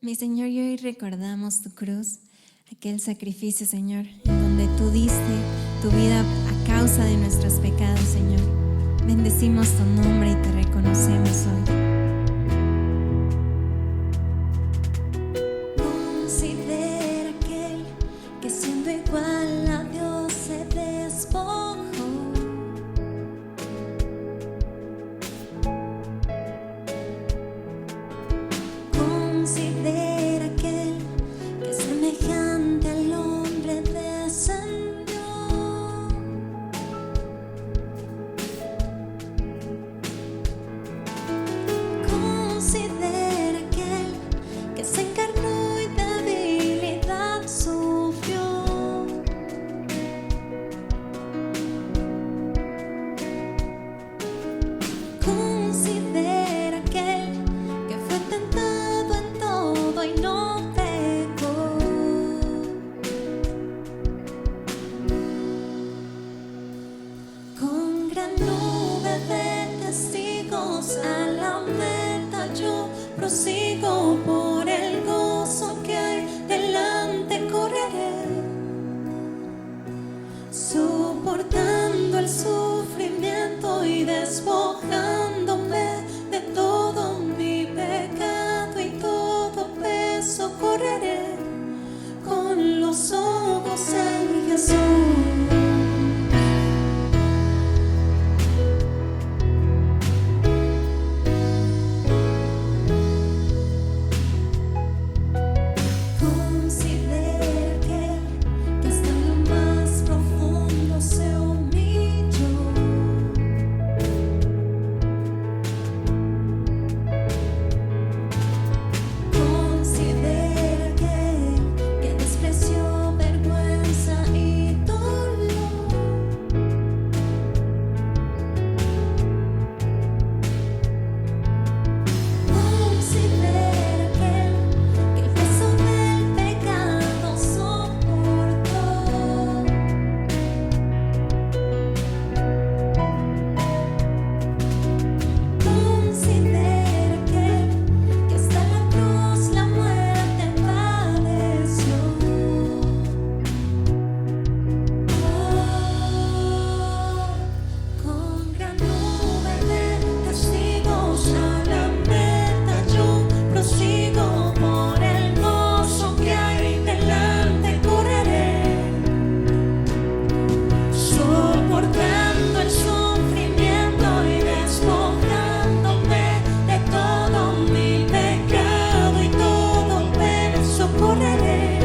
Mi Señor, y hoy recordamos tu cruz, aquel sacrificio, Señor, en donde tú diste tu vida a causa de nuestros pecados, Señor. Bendecimos tu nombre y te reconocemos hoy. Considera aquel que siendo igual a Dios se despojó. Considera aquel que semejante al hombre descendió. Considera aquel que se encarnó y debilidad sufrió. Considera aquel que fue tentado en todo y no pecó. Con gran nube de testigos a la meta yo prosigo, por el gozo que hay delante correré, soportando el sufrimiento y despojándome de todo mi pecado y todo peso, correré con los ojos en Jesús. Considera que hasta lo más profundo se humilló. Considera que despreció vergüenza y dolor. Considera que el peso del pecado soportó. Considera que hasta la cruz la muerte padeció. Con gran nube de testigos a la meta yo prosigo, por el gozo que hay delante correré, soportando el sufrimiento y despojándome de todo mi pecado y todo peso, correré.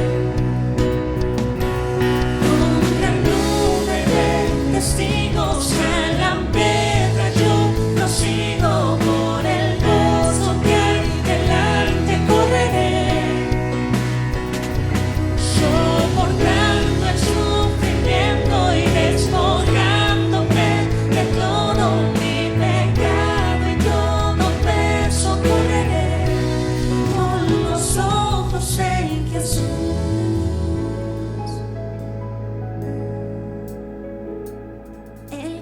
Con gran nube de testigos a la piedra yo prosigo, por el gozo que hay delante correré, soportando el sufrimiento y despojándome de todo mi pecado y todo peso, correré con los ojos en Jesús. El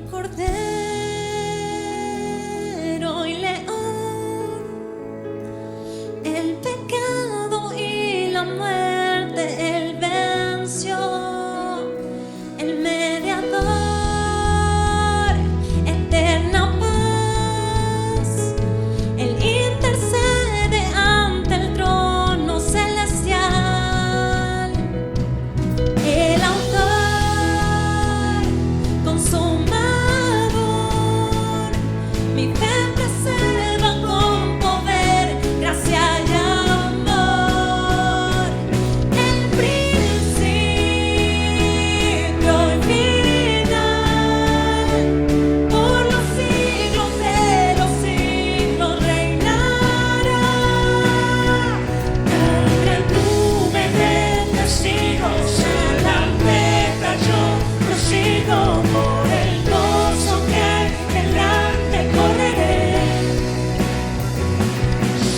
por el gozo que hay delante correré,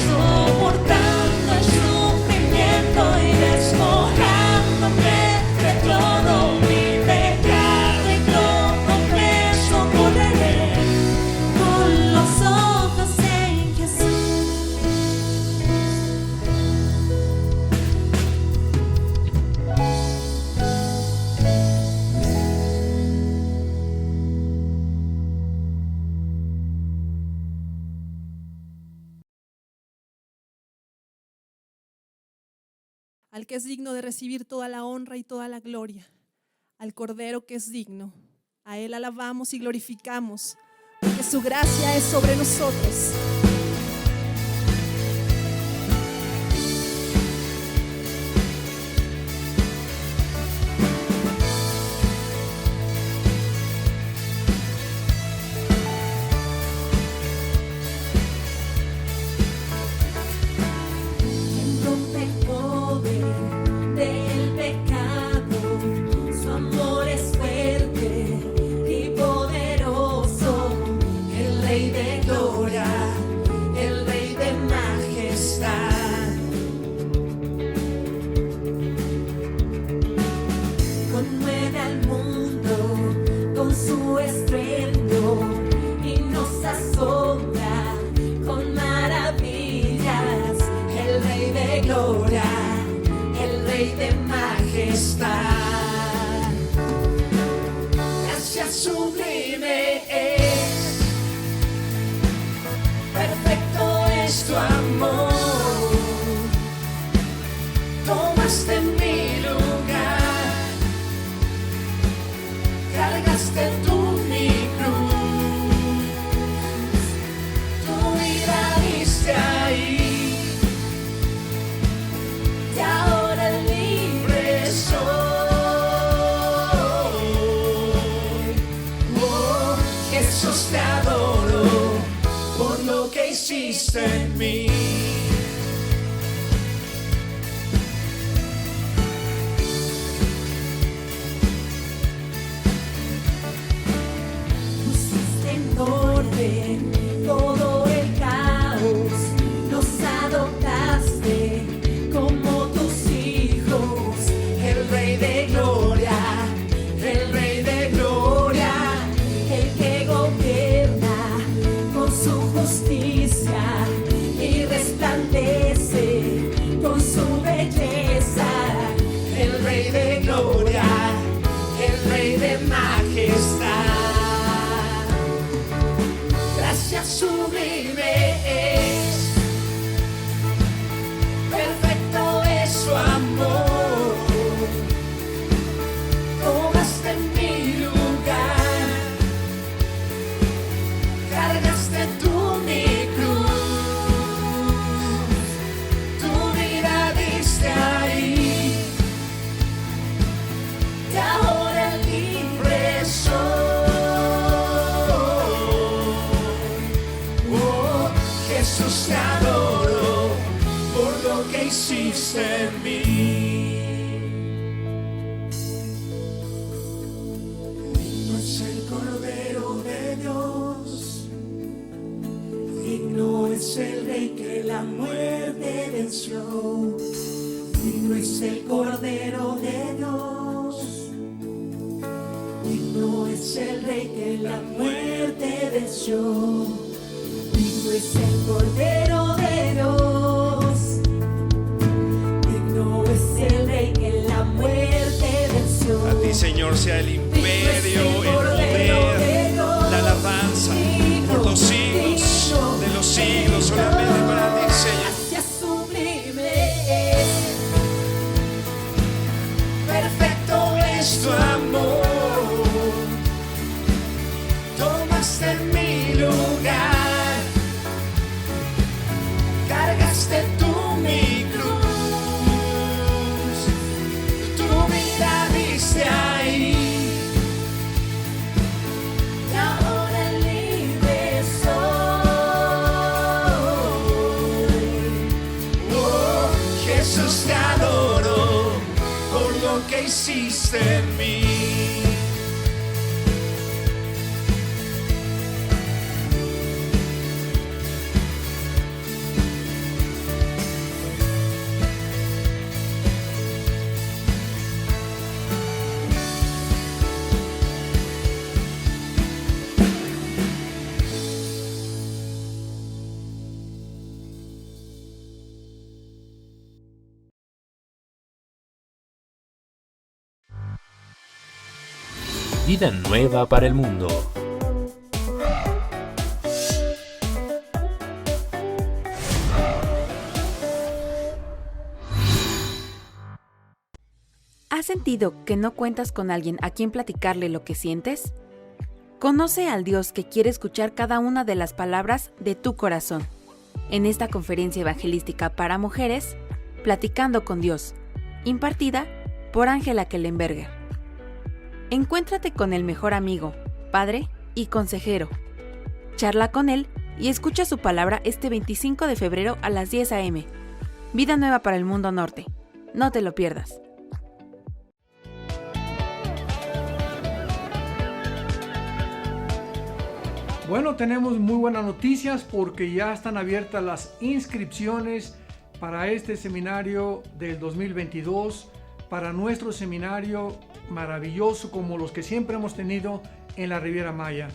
soportando el sufrimiento y despojándome de todo mi pecado, y lo confieso, correré Con los ojos en Jesús. Al que es digno de recibir toda la honra y toda la gloria, al Cordero que es digno, a Él alabamos y glorificamos, porque su gracia es sobre nosotros. quien rompe el poder del pecado. Su amor es fuerte y poderoso, el Rey de gloria, el Rey de majestad. Conmueve al mundo con su estruendo y nos asombra con maravillas. El Rey de gloria, el Rey de majestad. Gracia sublime es, perfecto es tu amor. Tomaste mi lugar, cargaste tú mi cruz, tu vida diste ahí, y ahora libre soy. Oh, Jesús, te adoro por lo que hiciste en mí. Pusiste en orden todo el caos, nos adoptaste como tus hijos. El Rey de gloria, el Rey de gloria, el que gobierna con su justicia y resplandece con su belleza. El Rey de gloria, el Rey de majestad. Gracia sublime es, perfecto es su amor. Tomaste mi lugar, cargaste tú mi cruz, tu vida diste ahí, y ahora libre soy. Oh, Jesús, te adoro por lo que hiciste en mí. Digno es el Cordero de Dios, digno es el Rey que la muerte venció. Digno es el Cordero de Dios, digno es el Rey que la muerte venció. Digno es el Cordero de Dios, digno es el Rey que la muerte venció. A ti, Señor, sea el imperio, el poder, la alabanza por los siglos de los siglos. Solamente para ti, Señor. Gracia sublime es, perfecto es tu amor. Tomaste mi lugar, cargaste tú mi cruz, tu vida diste ahí, y ahora libre soy. Oh, Jesús, te adoro por lo que hiciste en mí. Vida nueva para el mundo. ¿Has sentido que no cuentas con alguien a quien platicarle lo que sientes? Conoce al Dios que quiere escuchar cada una de las palabras de tu corazón. En esta conferencia evangelística para mujeres, Platicando con Dios, impartida por Ángela Kellenberger. Encuéntrate con el mejor amigo, padre y consejero. Charla con él y escucha su palabra este 25 de febrero a las 10 a.m. Vida nueva para el mundo norte. No te lo pierdas. Bueno, tenemos muy buenas noticias porque ya están abiertas las inscripciones para este seminario del 2022, para nuestro seminario maravilloso como los que siempre hemos tenido en la Riviera Maya.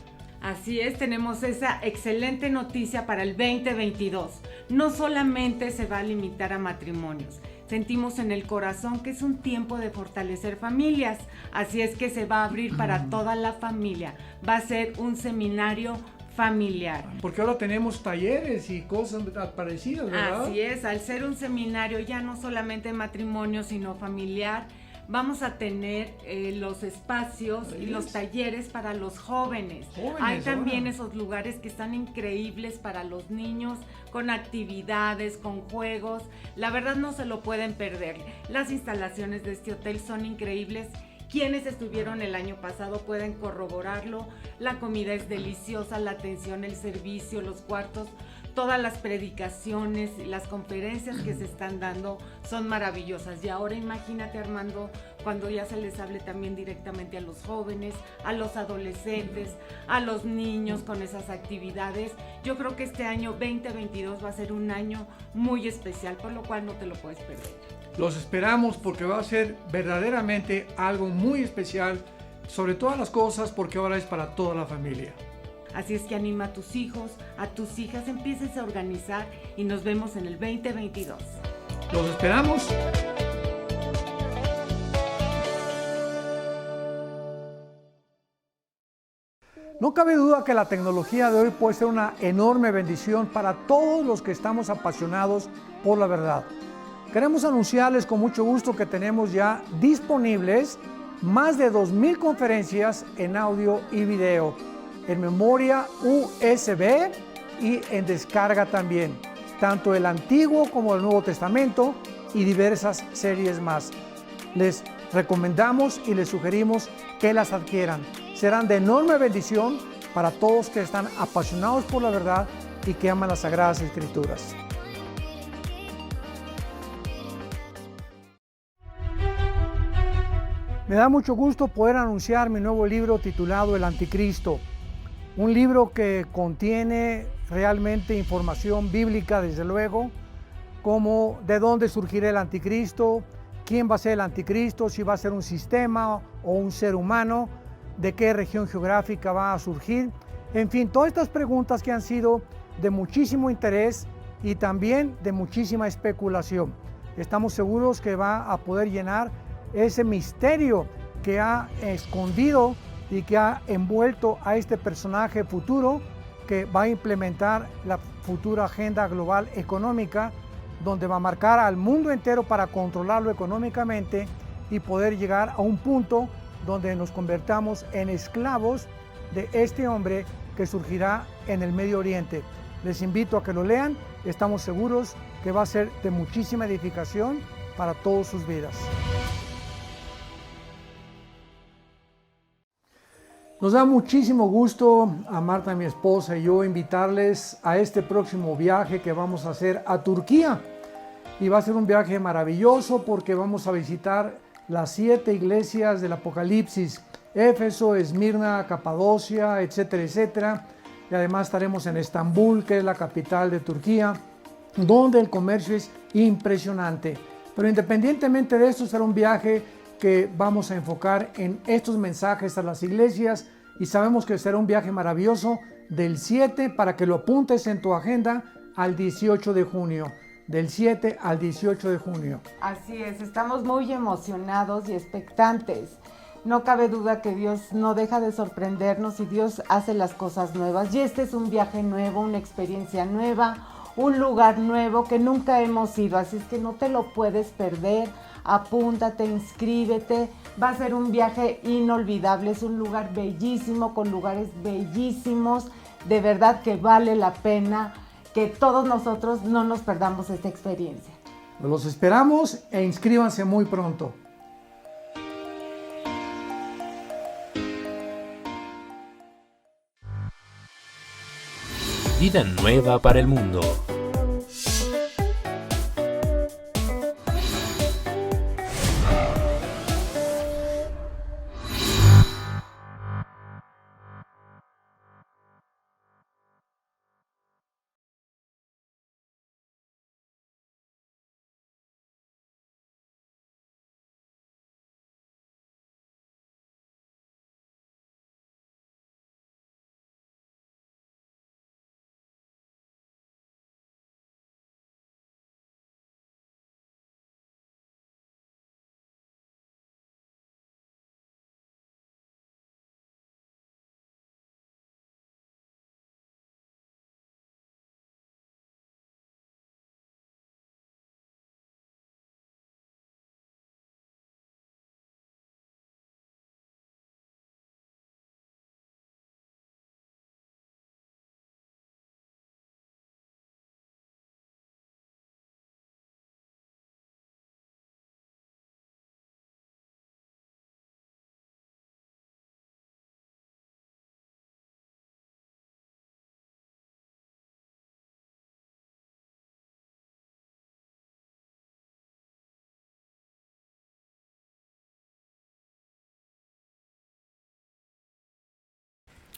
Así es, tenemos esa excelente noticia para el 2022. No solamente se va a limitar a matrimonios, sentimos en el corazón que es un tiempo de fortalecer familias, así es que se va a abrir para toda la familia, va a ser un seminario familiar. Porque ahora tenemos talleres y cosas parecidas, ¿verdad? Así es, al ser un seminario ya no solamente matrimonio, sino familiar, vamos a tener los espacios y los talleres para los jóvenes. Hay también esos lugares que están increíbles para los niños, con actividades, con juegos. La verdad no se lo pueden perder. Las instalaciones de este hotel son increíbles. Quienes estuvieron el año pasado pueden corroborarlo. La comida es deliciosa, la atención, el servicio, los cuartos, todas las predicaciones y las conferencias que se están dando son maravillosas. Y ahora imagínate, Armando, cuando ya se les hable también directamente a los jóvenes, a los adolescentes, a los niños con esas actividades. Yo creo que este año 2022 va a ser un año muy especial, por lo cual no te lo puedes perder. Los esperamos porque va a ser verdaderamente algo muy especial, sobre todas las cosas, porque ahora es para toda la familia. Así es que anima a tus hijos, a tus hijas, empieces a organizar y nos vemos en el 2022. Los esperamos. No cabe duda que la tecnología de hoy puede ser una enorme bendición para todos los que estamos apasionados por la verdad. Queremos anunciarles con mucho gusto que tenemos ya disponibles más de 2,000 conferencias en audio y video, en memoria USB y en descarga también, tanto el Antiguo como el Nuevo Testamento y diversas series más. Les recomendamos y les sugerimos que las adquieran. Serán de enorme bendición para todos que están apasionados por la verdad y que aman las Sagradas Escrituras. Me da mucho gusto poder anunciar mi nuevo libro titulado El Anticristo. Un libro que contiene realmente información bíblica, desde luego, como de dónde surgirá el anticristo, quién va a ser el anticristo, si va a ser un sistema o un ser humano, de qué región geográfica va a surgir. En fin, todas estas preguntas que han sido de muchísimo interés y también de muchísima especulación. Estamos seguros que va a poder llenar ese misterio que ha escondido y que ha envuelto a este personaje futuro que va a implementar la futura agenda global económica, donde va a marcar al mundo entero para controlarlo económicamente y poder llegar a un punto donde nos convertamos en esclavos de este hombre que surgirá en el Medio Oriente. Les invito a que lo lean, estamos seguros que va a ser de muchísima edificación para todas sus vidas. Nos da muchísimo gusto a Marta, mi esposa, y yo invitarles a este próximo viaje que vamos a hacer a Turquía. Y va a ser un viaje maravilloso porque vamos a visitar las 7 iglesias del Apocalipsis: Éfeso, Esmirna, Capadocia, etcétera, etcétera. Y además estaremos en Estambul, que es la capital de Turquía, donde el comercio es impresionante. Pero independientemente de esto, será un viaje que vamos a enfocar en estos mensajes a las iglesias, y sabemos que será un viaje maravilloso del 7, para que lo apuntes en tu agenda, al 18 de junio. Del 7 al 18 de junio. Así es, estamos muy emocionados y expectantes. No cabe duda que Dios no deja de sorprendernos y Dios hace las cosas nuevas. Y este es un viaje nuevo, una experiencia nueva, un lugar nuevo que nunca hemos ido. Así es que no te lo puedes perder. Apúntate, inscríbete. Va a ser un viaje inolvidable. Es un lugar bellísimo, con lugares bellísimos. De verdad que vale la pena que todos nosotros no nos perdamos esta experiencia. Los esperamos e inscríbanse muy pronto. Vida nueva para el mundo.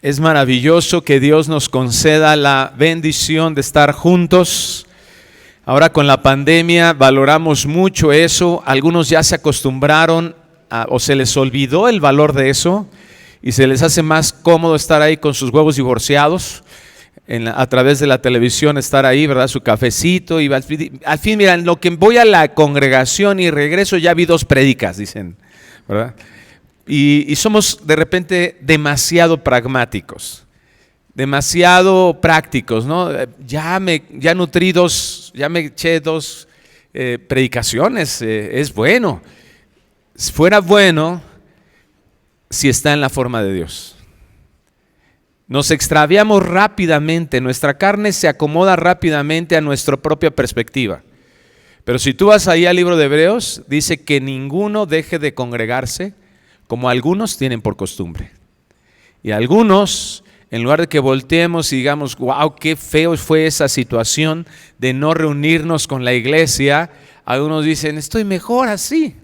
Es maravilloso que Dios nos conceda la bendición de estar juntos. Ahora con la pandemia valoramos mucho eso. Algunos ya se acostumbraron o se les olvidó el valor de eso y se les hace más cómodo estar ahí con sus huevos divorciados, a través de la televisión estar ahí, ¿verdad? Su cafecito y al fin, mira, en lo que voy a la congregación y regreso ya vi 2 prédicas, dicen, ¿verdad? Y somos de repente demasiado pragmáticos, demasiado prácticos, ¿no? Ya nutrí 2, ya me eché 2 predicaciones, es bueno. Fuera bueno si está en la forma de Dios. Nos extraviamos rápidamente, nuestra carne se acomoda rápidamente a nuestra propia perspectiva. Pero si tú vas ahí al libro de Hebreos, dice que ninguno deje de congregarse, como algunos tienen por costumbre. Y algunos, en lugar de que volteemos y digamos, wow, qué feo fue esa situación de no reunirnos con la iglesia, algunos dicen, estoy mejor así.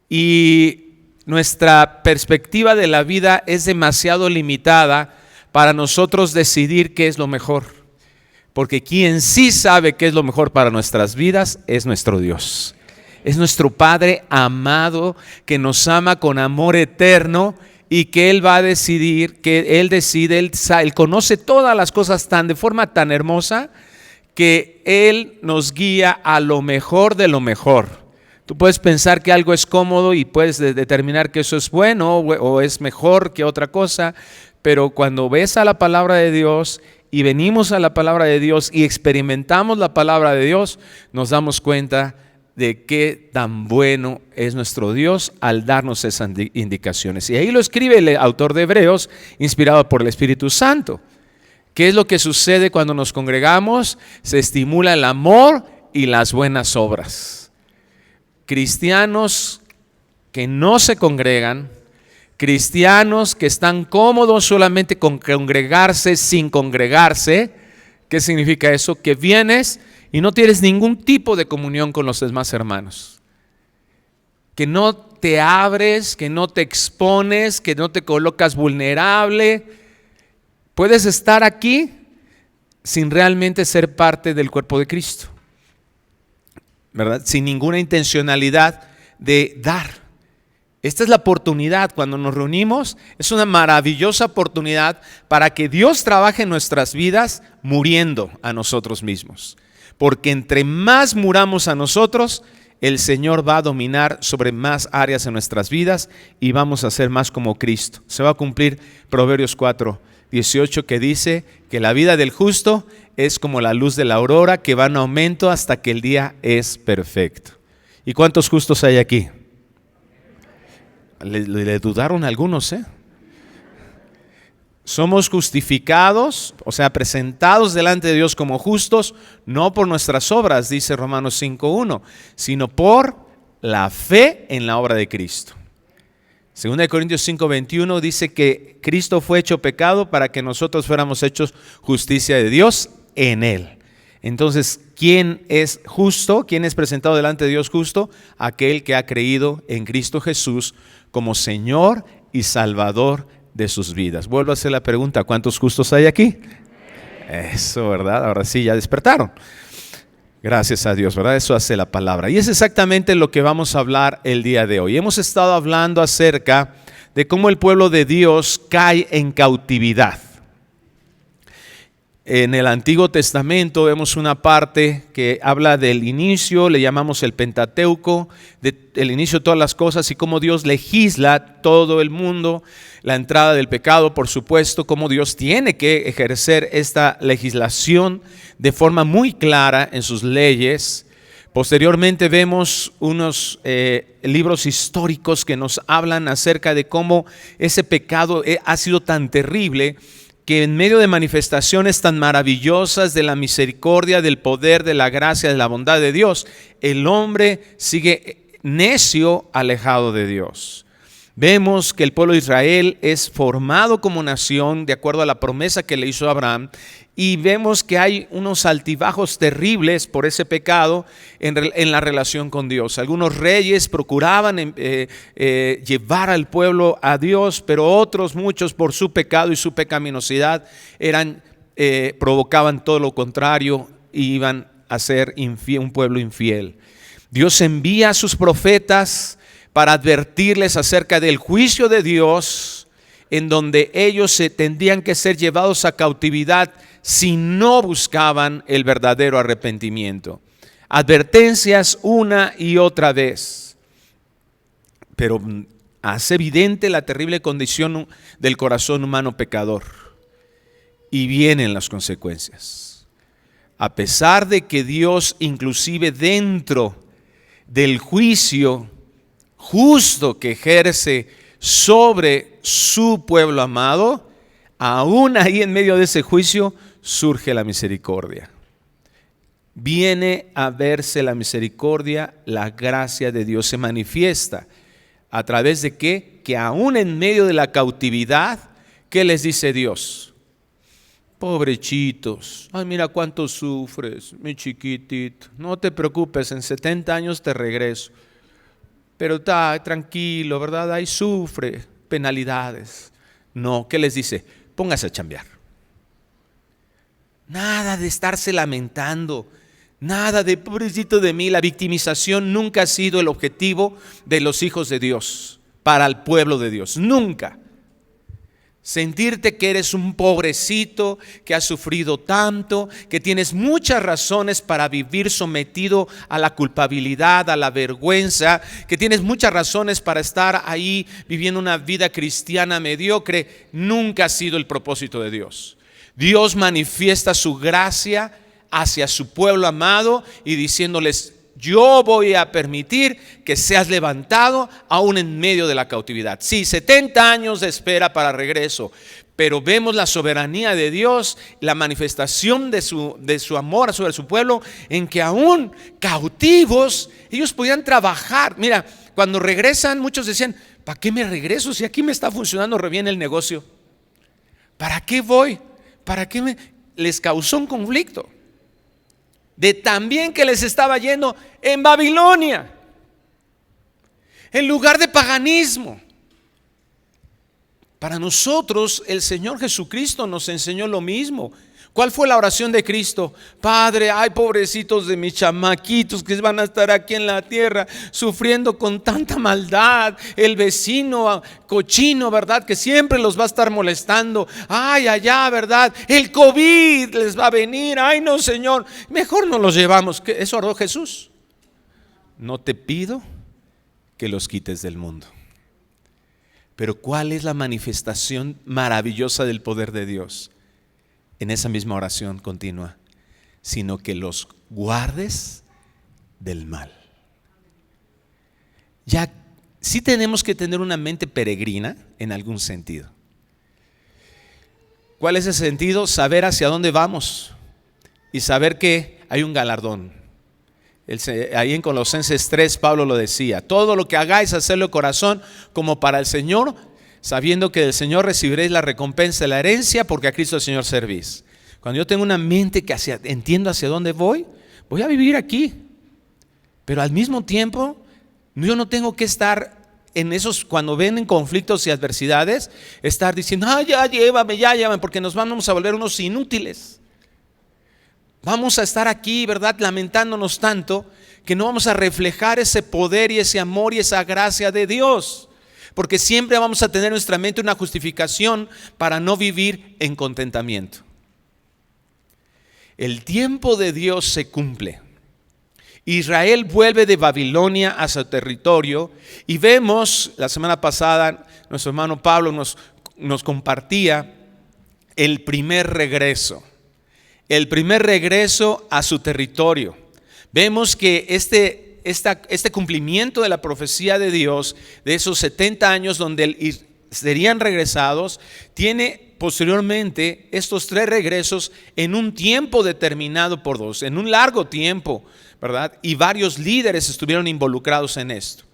Y nuestra perspectiva de la vida es demasiado limitada para nosotros decidir qué es lo mejor. Porque quien sí sabe qué es lo mejor para nuestras vidas es nuestro Dios. Es nuestro Padre amado que nos ama con amor eterno y que Él va a decidir, que Él decide, Él conoce todas las cosas de forma tan hermosa que Él nos guía a lo mejor de lo mejor. Tú puedes pensar que algo es cómodo y puedes determinar que eso es bueno o es mejor que otra cosa, pero cuando ves a la palabra de Dios y venimos a la palabra de Dios y experimentamos la palabra de Dios, nos damos cuenta de qué tan bueno es nuestro Dios al darnos esas indicaciones. Y ahí lo escribe el autor de Hebreos, inspirado por el Espíritu Santo. ¿Qué es lo que sucede cuando nos congregamos? Se estimula el amor y las buenas obras. Cristianos que no se congregan, cristianos que están cómodos solamente con congregarse sin congregarse. ¿Qué significa eso? Que vienes y no tienes ningún tipo de comunión con los demás hermanos. Que no te abres, que no te expones, que no te colocas vulnerable. Puedes estar aquí sin realmente ser parte del cuerpo de Cristo, ¿verdad? Sin ninguna intencionalidad de dar. Esta es la oportunidad, cuando nos reunimos, es una maravillosa oportunidad para que Dios trabaje en nuestras vidas muriendo a nosotros mismos. Porque entre más muramos a nosotros, el Señor va a dominar sobre más áreas en nuestras vidas y vamos a ser más como Cristo. Se va a cumplir Proverbios 4:18, que dice que la vida del justo es como la luz de la aurora, que va en aumento hasta que el día es perfecto. ¿Y cuántos justos hay aquí? Le dudaron algunos, ¿eh? Somos justificados, o sea, presentados delante de Dios como justos, no por nuestras obras, dice Romanos 5:1, sino por la fe en la obra de Cristo. 2 Corintios 5:21 dice que Cristo fue hecho pecado para que nosotros fuéramos hechos justicia de Dios en Él. Entonces, ¿quién es justo? ¿Quién es presentado delante de Dios justo? Aquel que ha creído en Cristo Jesús como Señor y Salvador de sus vidas. Vuelvo a hacer la pregunta, ¿cuántos justos hay aquí? Eso, ¿verdad? Ahora sí, ya despertaron. Gracias a Dios, ¿verdad? Eso hace la palabra. Y es exactamente lo que vamos a hablar el día de hoy. Hemos estado hablando acerca de cómo el pueblo de Dios cae en cautividad. En el Antiguo Testamento vemos una parte que habla del inicio, le llamamos el Pentateuco, del inicio de todas las cosas y cómo Dios legisla todo el mundo, la entrada del pecado, por supuesto, cómo Dios tiene que ejercer esta legislación de forma muy clara en sus leyes. Posteriormente vemos unos libros históricos que nos hablan acerca de cómo ese pecado ha sido tan terrible que en medio de manifestaciones tan maravillosas de la misericordia, del poder, de la gracia, de la bondad de Dios, el hombre sigue necio, alejado de Dios. Vemos que el pueblo de Israel es formado como nación de acuerdo a la promesa que le hizo Abraham, y vemos que hay unos altibajos terribles por ese pecado en la relación con Dios. Algunos reyes procuraban llevar al pueblo a Dios, pero otros, muchos, por su pecado y su pecaminosidad, provocaban todo lo contrario y iban a ser un pueblo infiel. Dios envía a sus profetas para advertirles acerca del juicio de Dios, en donde ellos tendrían que ser llevados a cautividad si no buscaban el verdadero arrepentimiento. Advertencias una y otra vez, pero hace evidente la terrible condición del corazón humano pecador, y vienen las consecuencias. A pesar de que Dios, inclusive dentro del juicio justo que ejerce sobre su pueblo amado, aún ahí en medio de ese juicio surge la misericordia. Viene a verse la misericordia, la gracia de Dios se manifiesta. ¿A través de qué? Que aún en medio de la cautividad, ¿qué les dice Dios? Pobrechitos, ay, mira cuánto sufres, mi chiquitito, no te preocupes, en 70 años te regreso. Pero está tranquilo, ¿verdad? Ahí sufre penalidades. No, ¿qué les dice? Póngase a chambear. Nada de estarse lamentando, nada de pobrecito de mí. La victimización nunca ha sido el objetivo de los hijos de Dios, para el pueblo de Dios, nunca. Sentirte que eres un pobrecito, que has sufrido tanto, que tienes muchas razones para vivir sometido a la culpabilidad, a la vergüenza, que tienes muchas razones para estar ahí viviendo una vida cristiana mediocre, nunca ha sido el propósito de Dios. Dios manifiesta su gracia hacia su pueblo amado y diciéndoles: yo voy a permitir que seas levantado aún en medio de la cautividad. Sí, 70 años de espera para regreso, pero vemos la soberanía de Dios, la manifestación de su amor sobre su pueblo, en que aún cautivos, ellos podían trabajar. Mira, cuando regresan, muchos decían: ¿para qué me regreso si aquí me está funcionando re bien el negocio? ¿Para qué voy? ¿Para qué les causó un conflicto? De tan bien que les estaba yendo en Babilonia, en lugar de paganismo. Para nosotros el Señor Jesucristo nos enseñó lo mismo. ¿Cuál fue la oración de Cristo? Padre, ay, pobrecitos de mis chamaquitos que van a estar aquí en la tierra sufriendo con tanta maldad. El vecino cochino, ¿verdad? Que siempre los va a estar molestando. Ay, allá, ¿verdad? El COVID les va a venir. Ay, no, Señor, mejor no los llevamos. ¿Eso oró Jesús? no te pido que los quites del mundo. Pero ¿cuál es la manifestación maravillosa del poder de Dios? En esa misma oración continua, sino que los guardes del mal. Ya sí tenemos que tener una mente peregrina en algún sentido. ¿Cuál es ese sentido? Saber hacia dónde vamos y saber que hay un galardón. Ahí en Colosenses 3 Pablo lo decía: todo lo que hagáis, hacedlo de corazón como para el Señor, sabiendo que del Señor recibiréis la recompensa de la herencia, porque a Cristo el Señor servís. Cuando yo tengo una mente que entiendo hacia dónde voy a vivir aquí, pero al mismo tiempo yo no tengo que estar en esos, cuando ven conflictos y adversidades, estar diciendo: ya llévame, porque nos vamos a volver unos inútiles. Vamos a estar aquí, ¿verdad?, lamentándonos tanto que no vamos a reflejar ese poder y ese amor y esa gracia de Dios, porque siempre vamos a tener en nuestra mente una justificación para no vivir en contentamiento. El tiempo de Dios se cumple. Israel vuelve de Babilonia a su territorio y vemos, la semana pasada nuestro hermano Pablo nos compartía el primer regreso a su territorio. Vemos que este cumplimiento de la profecía de Dios, de esos 70 años donde serían regresados, tiene posteriormente estos 3 regresos en un tiempo determinado por Dios, en un largo tiempo, ¿verdad? Y varios líderes estuvieron involucrados en esto.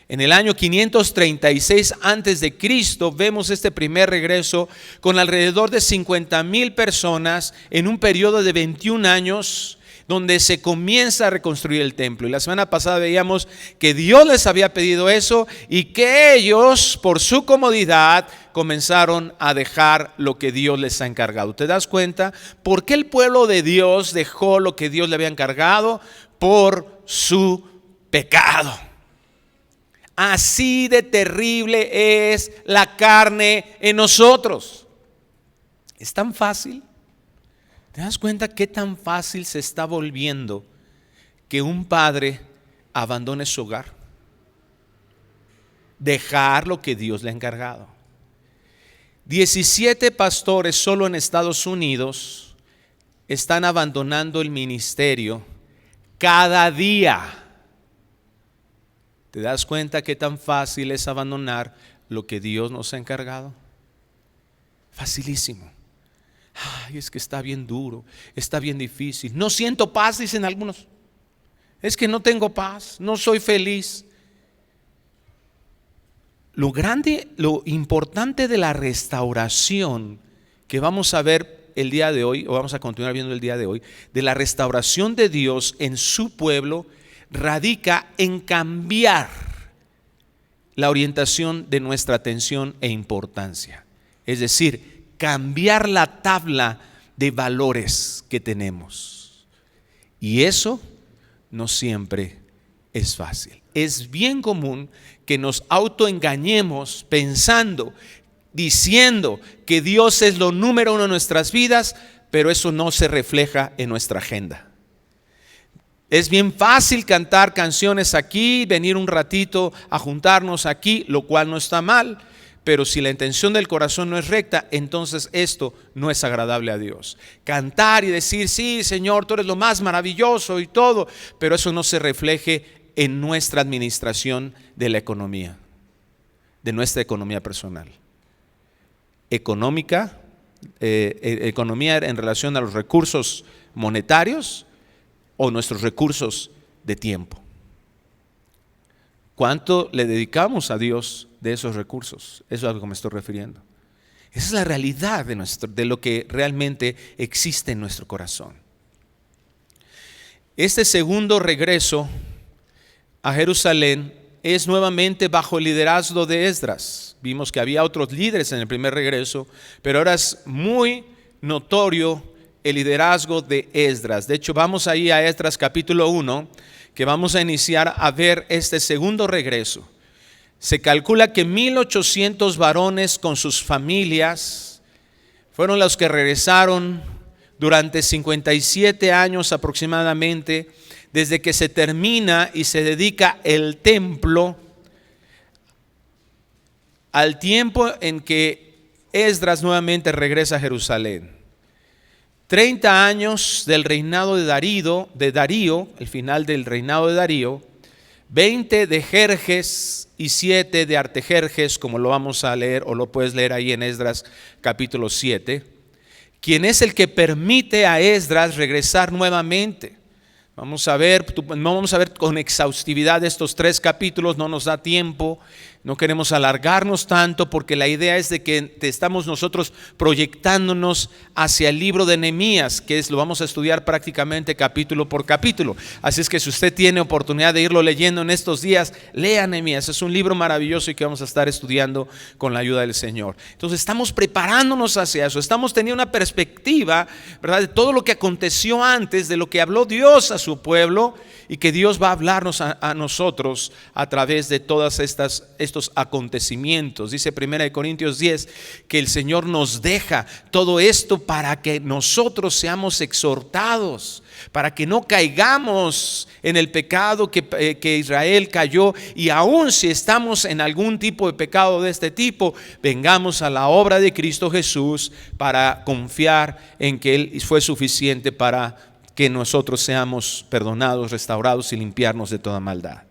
En el año 536 antes de Cristo vemos este primer regreso con alrededor de 50,000 personas en un periodo de 21 años donde se comienza a reconstruir el templo. Y la semana pasada veíamos que Dios les había pedido eso y que ellos, por su comodidad, comenzaron a dejar lo que Dios les ha encargado. ¿Te das cuenta? ¿Por qué el pueblo de Dios dejó lo que Dios le había encargado? Por su pecado. Así de terrible es la carne en nosotros. Es tan fácil. ¿Te das cuenta qué tan fácil se está volviendo que un padre abandone su hogar? Dejar lo que Dios le ha encargado. 17 pastores solo en Estados Unidos están abandonando el ministerio cada día. ¿Te das cuenta qué tan fácil es abandonar lo que Dios nos ha encargado? Facilísimo. Ay, es que está bien duro, está bien difícil. No siento paz, dicen algunos. Es que no tengo paz, no soy feliz. Lo grande, lo importante de la restauración que vamos a ver el día de hoy, o vamos a continuar viendo el día de hoy, de la restauración de Dios en su pueblo, radica en cambiar la orientación de nuestra atención e importancia. Es decir, cambiar la tabla de valores que tenemos. Y eso no siempre es fácil. Es bien común que nos autoengañemos pensando, diciendo que Dios es lo número 1 en nuestras vidas, pero eso no se refleja en nuestra agenda. Es bien fácil cantar canciones aquí, venir un ratito a juntarnos aquí, lo cual no está mal, pero si la intención del corazón no es recta, entonces esto no es agradable a Dios. Cantar y decir: sí, Señor, tú eres lo más maravilloso y todo, pero eso no se refleje en nuestra administración de la economía, de nuestra economía personal. Economía en relación a los recursos monetarios o nuestros recursos de tiempo. ¿Cuánto le dedicamos a Dios de esos recursos? Eso es a lo que me estoy refiriendo. Esa es la realidad de lo que realmente existe en nuestro corazón. Este segundo regreso a Jerusalén es nuevamente bajo el liderazgo de Esdras. Vimos que había otros líderes en el primer regreso, pero ahora es muy notorio el liderazgo de Esdras. De hecho, vamos ahí a Esdras capítulo 1, que vamos a iniciar a ver este segundo regreso. Se calcula que 1,800 varones con sus familias fueron los que regresaron durante 57 años aproximadamente desde que se termina y se dedica el templo al tiempo en que Esdras nuevamente regresa a Jerusalén. 30 años del reinado de Darío, el final del reinado de Darío, 20 de Jerjes y 7 de Artajerjes, como lo vamos a leer o lo puedes leer ahí en Esdras capítulo 7, quien es el que permite a Esdras regresar nuevamente. No vamos a ver con exhaustividad estos 3 capítulos, no nos da tiempo, no queremos alargarnos tanto porque la idea es de que estamos nosotros proyectándonos hacia el libro de Nehemías, lo vamos a estudiar prácticamente capítulo por capítulo. Así es que si usted tiene oportunidad de irlo leyendo en estos días, lea Nehemías, es un libro maravilloso y que vamos a estar estudiando con la ayuda del Señor. Entonces estamos preparándonos hacia eso, estamos teniendo una perspectiva, ¿verdad?, de todo lo que aconteció antes, de lo que habló Dios a su pueblo y que Dios va a hablarnos a nosotros a través de todas estos acontecimientos. Dice 1 Corintios 10 que el Señor nos deja todo esto para que nosotros seamos exhortados, para que no caigamos en el pecado que Israel cayó, y aun si estamos en algún tipo de pecado de este tipo, vengamos a la obra de Cristo Jesús para confiar en que Él fue suficiente para que nosotros seamos perdonados, restaurados y limpiarnos de toda maldad.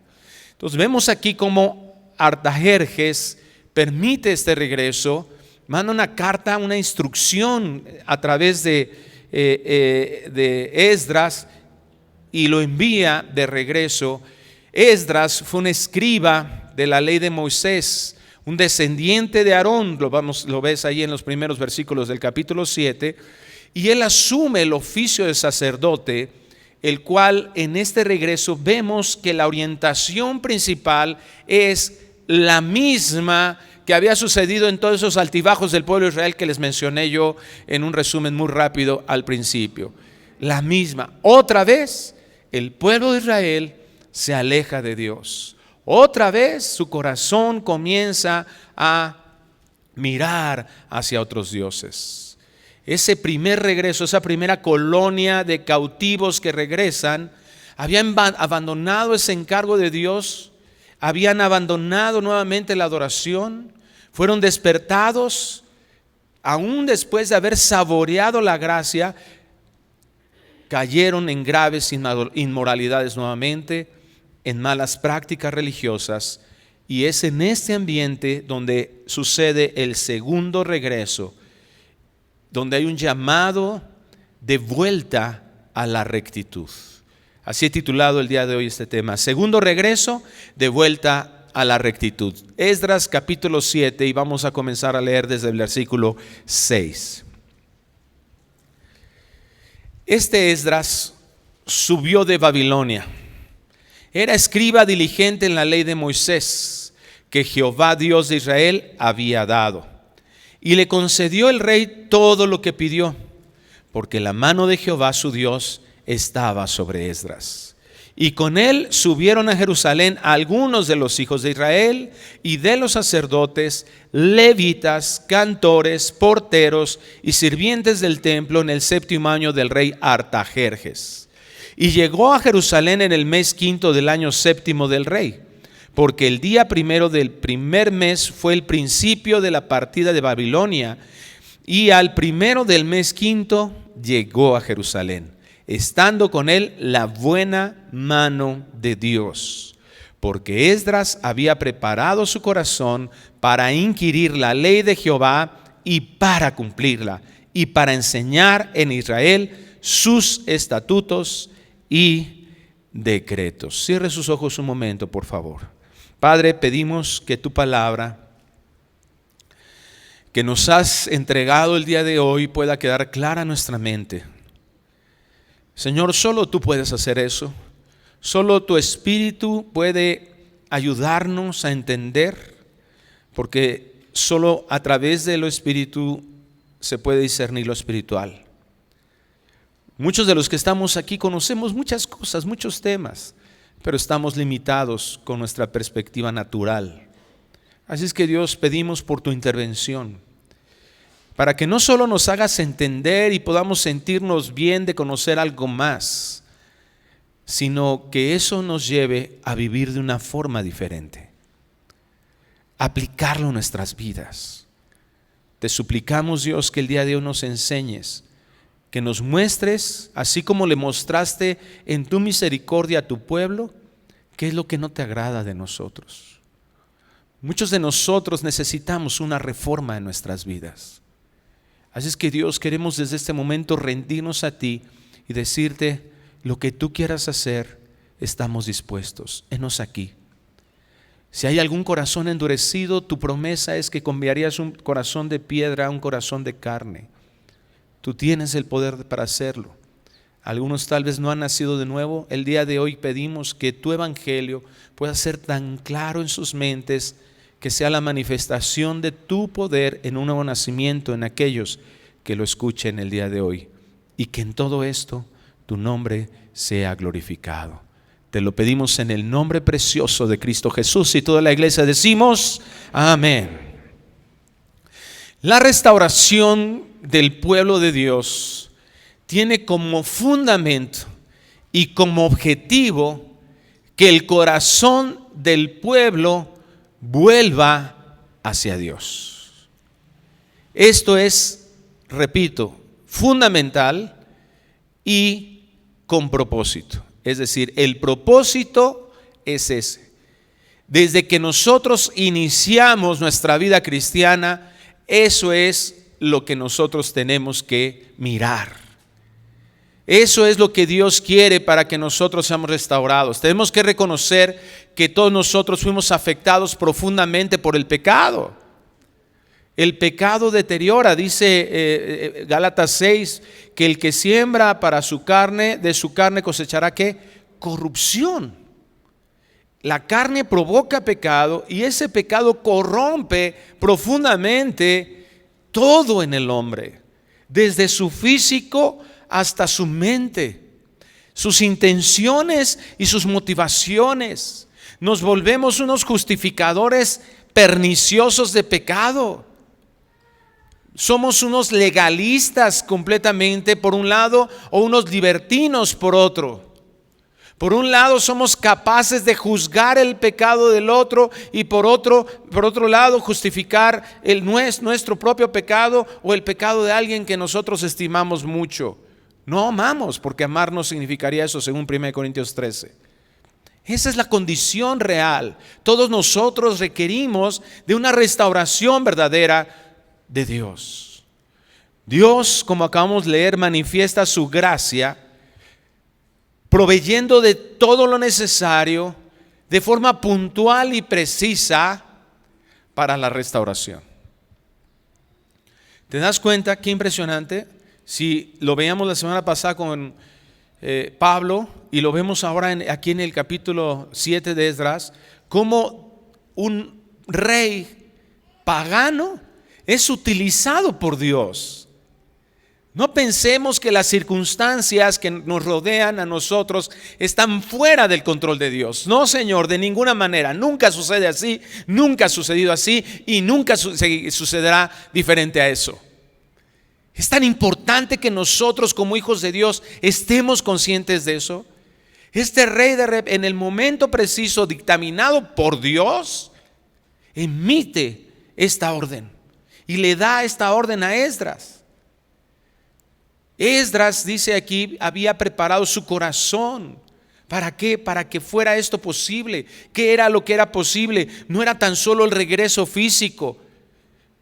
Entonces vemos aquí cómo Artajerjes permite este regreso, manda una carta, una instrucción a través de Esdras y lo envía de regreso. Esdras fue un escriba de la ley de Moisés, un descendiente de Aarón, lo ves ahí en los primeros versículos del capítulo 7, y él asume el oficio de sacerdote, el cual en este regreso vemos que la orientación principal es la misma que había sucedido en todos esos altibajos del pueblo de Israel que les mencioné yo en un resumen muy rápido al principio. La misma. Otra vez el pueblo de Israel se aleja de Dios. Otra vez su corazón comienza a mirar hacia otros dioses. Ese primer regreso, esa primera colonia de cautivos que regresan, habían abandonado ese encargo de Dios, habían abandonado nuevamente la adoración, fueron despertados, aún después de haber saboreado la gracia, cayeron en graves inmoralidades nuevamente, en malas prácticas religiosas, y es en este ambiente donde sucede el segundo regreso, donde hay un llamado de vuelta a la rectitud. Así he titulado el día de hoy este tema: segundo regreso, de vuelta a la rectitud. Esdras capítulo 7, y vamos a comenzar a leer desde el versículo 6. Este Esdras subió de Babilonia. Era escriba diligente en la ley de Moisés, que Jehová Dios de Israel había dado. Y le concedió el rey todo lo que pidió, porque la mano de Jehová su Dios estaba sobre Esdras. Y con él subieron a Jerusalén algunos de los hijos de Israel y de los sacerdotes, levitas, cantores, porteros y sirvientes del templo en el 7º año del rey Artajerjes. Y llegó a Jerusalén en el mes 5 del año 7 del rey, porque el día 1 del primer mes fue el principio de la partida de Babilonia, y al 1 del mes 5 llegó a Jerusalén, estando con él la buena mano de Dios, porque Esdras había preparado su corazón para inquirir la ley de Jehová y para cumplirla, y para enseñar en Israel sus estatutos y decretos. Cierre sus ojos un momento, por favor. Padre, pedimos que tu palabra que nos has entregado el día de hoy pueda quedar clara en nuestra mente. Señor, solo tú puedes hacer eso. Solo tu Espíritu puede ayudarnos a entender, porque solo a través de lo Espíritu se puede discernir lo espiritual. Muchos de los que estamos aquí conocemos muchas cosas, muchos temas, pero estamos limitados con nuestra perspectiva natural. Así es que Dios, pedimos por tu intervención, para que no solo nos hagas entender y podamos sentirnos bien de conocer algo más, sino que eso nos lleve a vivir de una forma diferente, aplicarlo en nuestras vidas. Te suplicamos, Dios, que el día de hoy nos enseñes, que nos muestres, así como le mostraste en tu misericordia a tu pueblo, qué es lo que no te agrada de nosotros. Muchos de nosotros necesitamos una reforma en nuestras vidas. Así es que, Dios, queremos desde este momento rendirnos a ti y decirte: lo que tú quieras hacer, estamos dispuestos. Henos aquí. Si hay algún corazón endurecido, tu promesa es que cambiarías un corazón de piedra a un corazón de carne. Tú tienes el poder para hacerlo. Algunos tal vez no han nacido de nuevo. El día de hoy pedimos que tu evangelio pueda ser tan claro en sus mentes, que sea la manifestación de tu poder en un nuevo nacimiento en aquellos que lo escuchen el día de hoy, y que en todo esto tu nombre sea glorificado. Te lo pedimos en el nombre precioso de Cristo Jesús, y toda la iglesia decimos amén. La restauración del pueblo de Dios tiene como fundamento y como objetivo que el corazón del pueblo vuelva hacia Dios. Esto es, repito, fundamental y con propósito. Es decir, el propósito es ese. Desde que nosotros iniciamos nuestra vida cristiana, eso es lo que nosotros tenemos que mirar. Eso es lo que Dios quiere para que nosotros seamos restaurados. Tenemos que reconocer que todos nosotros fuimos afectados profundamente por el pecado. El pecado deteriora, dice Gálatas 6, que el que siembra para su carne, de su carne cosechará ¿qué? Corrupción. La carne provoca pecado y ese pecado corrompe profundamente todo en el hombre, desde su físico hasta su mente, sus intenciones y sus motivaciones. Nos volvemos unos justificadores perniciosos de pecado. Somos unos legalistas completamente por un lado, o unos libertinos por otro. Por un lado somos capaces de juzgar el pecado del otro, y por otro lado justificar nuestro propio pecado o el pecado de alguien que nosotros estimamos mucho. No amamos, porque amar no significaría eso, según 1 Corintios 13. Esa es la condición real. Todos nosotros requerimos de una restauración verdadera de Dios. Dios, como acabamos de leer, manifiesta su gracia, proveyendo de todo lo necesario de forma puntual y precisa para la restauración. ¿Te das cuenta qué impresionante? Si lo veíamos la semana pasada con Pablo, y lo vemos ahora aquí en el capítulo 7 de Esdras, como un rey pagano es utilizado por Dios. No pensemos que las circunstancias que nos rodean a nosotros están fuera del control de Dios. No, Señor, de ninguna manera. Nunca sucede así, nunca ha sucedido así y nunca sucederá diferente a eso. Es tan importante que nosotros como hijos de Dios estemos conscientes de eso. Este rey en el momento preciso dictaminado por Dios emite esta orden y le da esta orden a Esdras. Esdras, dice aquí, había preparado su corazón. ¿Para qué? Para que fuera esto posible. ¿Qué era lo que era posible? No era tan solo el regreso físico.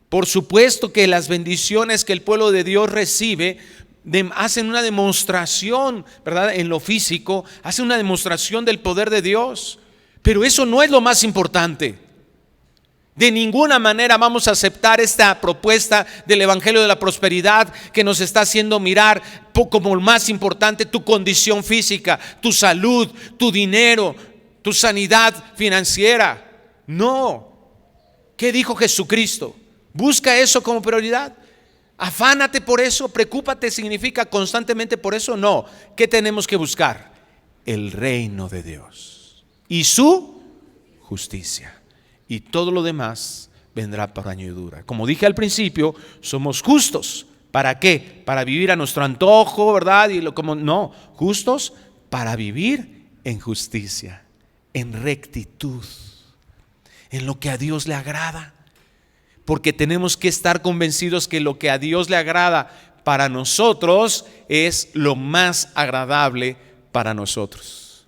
Por supuesto que las bendiciones que el pueblo de Dios recibe hacen una demostración, ¿verdad? En lo físico, hacen una demostración del poder de Dios. Pero eso no es lo más importante. De ninguna manera vamos a aceptar esta propuesta del Evangelio de la Prosperidad que nos está haciendo mirar como lo más importante tu condición física, tu salud, tu dinero, tu sanidad financiera. No. ¿Qué dijo Jesucristo? Busca eso como prioridad. Afánate por eso, preocúpate significa constantemente por eso. No. ¿Qué tenemos que buscar? El reino de Dios y su justicia. Y todo lo demás vendrá por añadidura. Como dije al principio, somos justos. ¿Para qué? Para vivir a nuestro antojo, ¿verdad? No, justos para vivir en justicia, en rectitud, en lo que a Dios le agrada. Porque tenemos que estar convencidos que lo que a Dios le agrada para nosotros es lo más agradable para nosotros.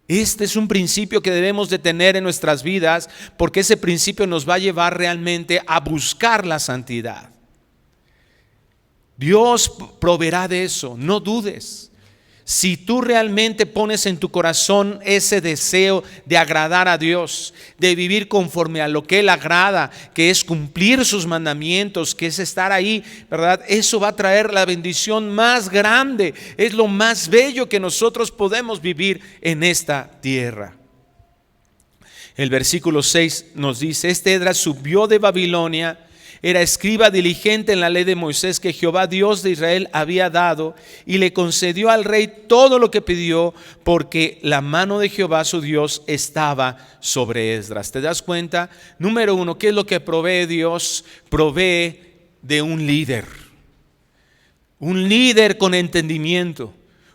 Este es un principio que debemos de tener en nuestras vidas, porque ese principio nos va a llevar realmente a buscar la santidad. Dios proveerá de eso, no dudes. Si tú realmente pones en tu corazón ese deseo de agradar a Dios, de vivir conforme a lo que Él agrada, que es cumplir sus mandamientos, que es estar ahí, ¿verdad? Eso va a traer la bendición más grande. Es lo más bello que nosotros podemos vivir en esta tierra. El versículo 6 nos dice: este Esdras subió de Babilonia, era escriba diligente en la ley de Moisés que Jehová Dios de Israel había dado, y le concedió al rey todo lo que pidió, porque la mano de Jehová su Dios estaba sobre Esdras. ¿Te das cuenta? Número uno, ¿qué es lo que provee Dios? Provee de un líder con entendimiento,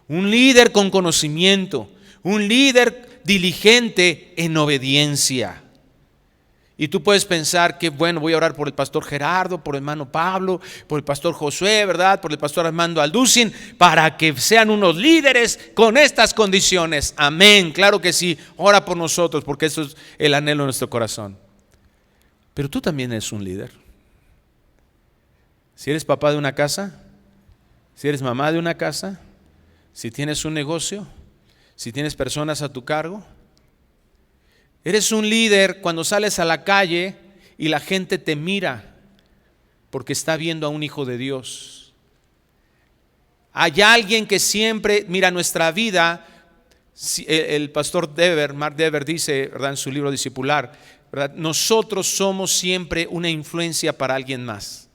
un líder con conocimiento, un líder diligente en obediencia. Y tú puedes pensar que bueno, voy a orar por el pastor Gerardo, por el hermano Pablo, por el pastor Josué, ¿verdad? Por el pastor Armando Alducin, para que sean unos líderes con estas condiciones. Amén, claro que sí, ora por nosotros, porque eso es el anhelo de nuestro corazón. Pero tú también eres un líder. Si eres papá de una casa, si eres mamá de una casa, si tienes un negocio, si tienes personas a tu cargo, eres un líder cuando sales a la calle y la gente te mira porque está viendo a un hijo de Dios. Hay alguien que siempre mira nuestra vida. El pastor Dever, Mark Dever, dice, ¿verdad?, en su libro Discipular, ¿verdad?, nosotros somos siempre una influencia para alguien más.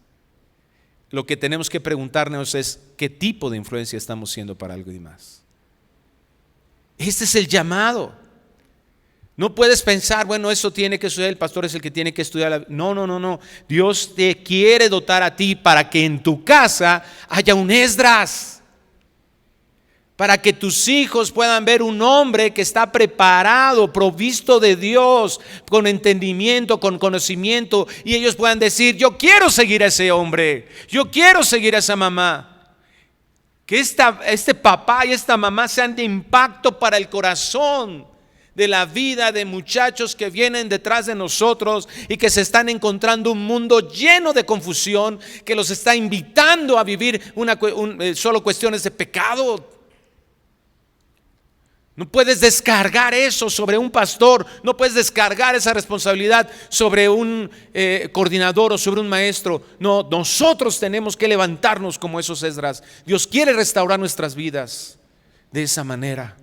Lo que tenemos que preguntarnos es ¿qué tipo de influencia estamos siendo para alguien más? Este es el llamado. No puedes pensar, bueno, eso tiene que estudiar, el pastor es el que tiene que estudiar. No. Dios te quiere dotar a ti para que en tu casa haya un Esdras. Para que tus hijos puedan ver un hombre que está preparado, provisto de Dios, con entendimiento, con conocimiento. Y ellos puedan decir, yo quiero seguir a ese hombre, yo quiero seguir a esa mamá. Que este papá y esta mamá sean de impacto para el corazón de la vida de muchachos que vienen detrás de nosotros y que se están encontrando un mundo lleno de confusión, que los está invitando a vivir solo cuestiones de pecado. No puedes descargar eso sobre un pastor, no puedes descargar esa responsabilidad sobre un coordinador o sobre un maestro. No, nosotros tenemos que levantarnos como esos Esdras. Dios quiere restaurar nuestras vidas de esa manera.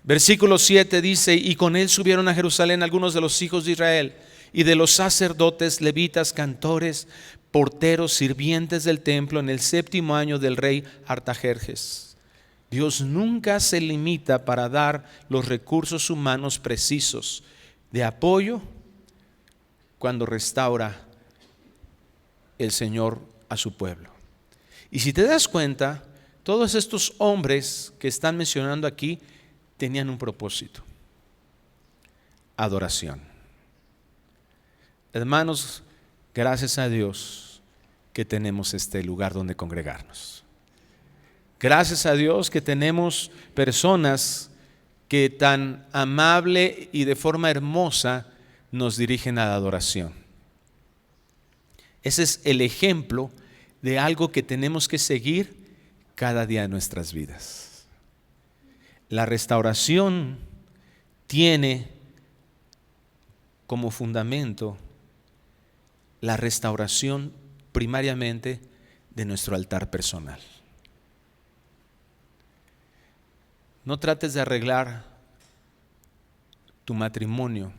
Versículo 7 dice: y con él subieron a Jerusalén algunos de los hijos de Israel y de los sacerdotes, levitas, cantores, porteros, sirvientes del templo, en el 7º año del rey Artajerjes. Dios nunca se limita para dar los recursos humanos precisos de apoyo cuando restaura el Señor a su pueblo. Y si te das cuenta, todos estos hombres que están mencionando aquí tenían un propósito: adoración. Hermanos, gracias a Dios que tenemos este lugar donde congregarnos. Gracias a Dios que tenemos personas que tan amable y de forma hermosa nos dirigen a la adoración. Ese es el ejemplo de algo que tenemos que seguir cada día de nuestras vidas. La restauración tiene como fundamento la restauración primariamente de nuestro altar personal. No trates de arreglar tu matrimonio,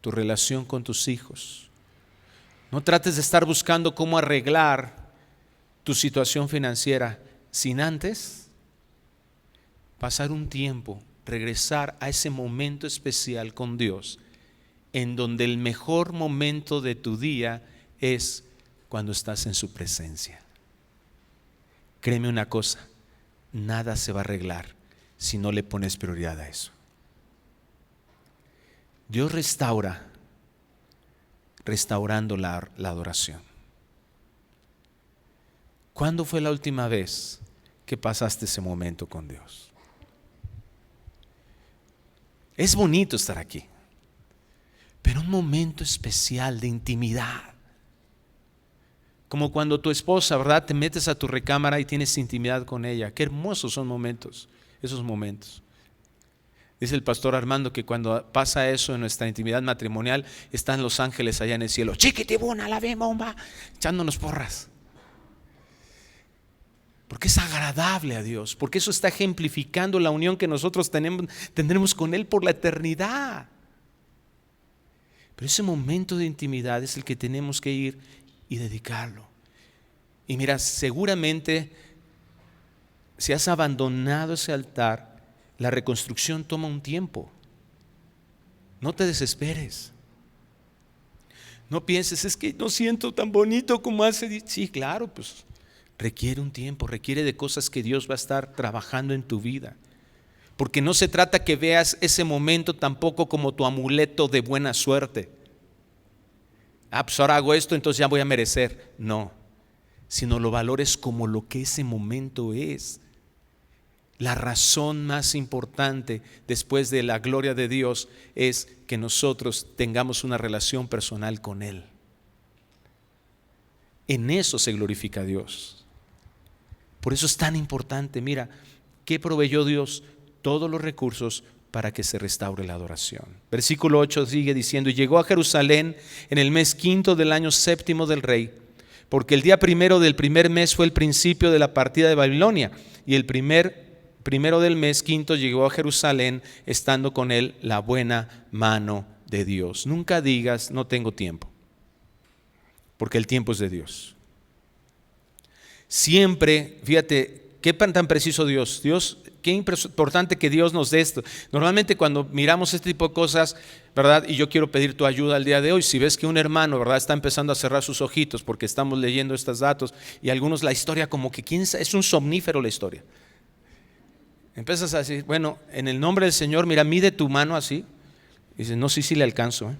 tu relación con tus hijos. No trates de estar buscando cómo arreglar tu situación financiera sin antes pasar un tiempo, regresar a ese momento especial con Dios, en donde el mejor momento de tu día es cuando estás en su presencia. Créeme una cosa, nada se va a arreglar si no le pones prioridad a eso. Dios restaurando la adoración. ¿Cuándo fue la última vez que pasaste ese momento con Dios? Es bonito estar aquí, pero un momento especial de intimidad. Como cuando tu esposa, ¿verdad? Te metes a tu recámara y tienes intimidad con ella. Qué hermosos son esos momentos. Dice el pastor Armando que cuando pasa eso en nuestra intimidad matrimonial, están los ángeles allá en el cielo, chiquitibuna, la bomba, echándonos porras. Porque es agradable a Dios, porque eso está ejemplificando la unión que nosotros tendremos con Él por la eternidad. Pero ese momento de intimidad es el que tenemos que ir y dedicarlo. Y mira, seguramente si has abandonado ese altar, la reconstrucción toma un tiempo. No te desesperes. No pienses, es que no siento tan bonito como hace. Sí, claro, pues requiere un tiempo, requiere de cosas que Dios va a estar trabajando en tu vida. Porque no se trata que veas ese momento tampoco como tu amuleto de buena suerte. Pues ahora hago esto, entonces ya voy a merecer. No, sino lo valores como lo que ese momento es. La razón más importante después de la gloria de Dios es que nosotros tengamos una relación personal con Él. En eso se glorifica a Dios. Por eso es tan importante. Mira, ¿qué proveyó Dios? Todos los recursos para que se restaure la adoración. Versículo 8 sigue diciendo: y llegó a Jerusalén en el mes 5 del año 7 del rey, porque el día 1 del primer mes fue el principio de la partida de Babilonia, y el primero del mes 5 llegó a Jerusalén, estando con él la buena mano de Dios. Nunca digas no tengo tiempo, porque el tiempo es de Dios. Siempre, fíjate, qué tan preciso Dios, qué importante que Dios nos dé esto. Normalmente cuando miramos este tipo de cosas, ¿verdad? Y yo quiero pedir tu ayuda el día de hoy. Si ves que un hermano, ¿verdad?, está empezando a cerrar sus ojitos porque estamos leyendo estos datos, y algunos la historia como que es un somnífero la historia. Empiezas a decir, bueno, en el nombre del Señor, mira, mide tu mano así. Y dices, no, sí le alcanzo,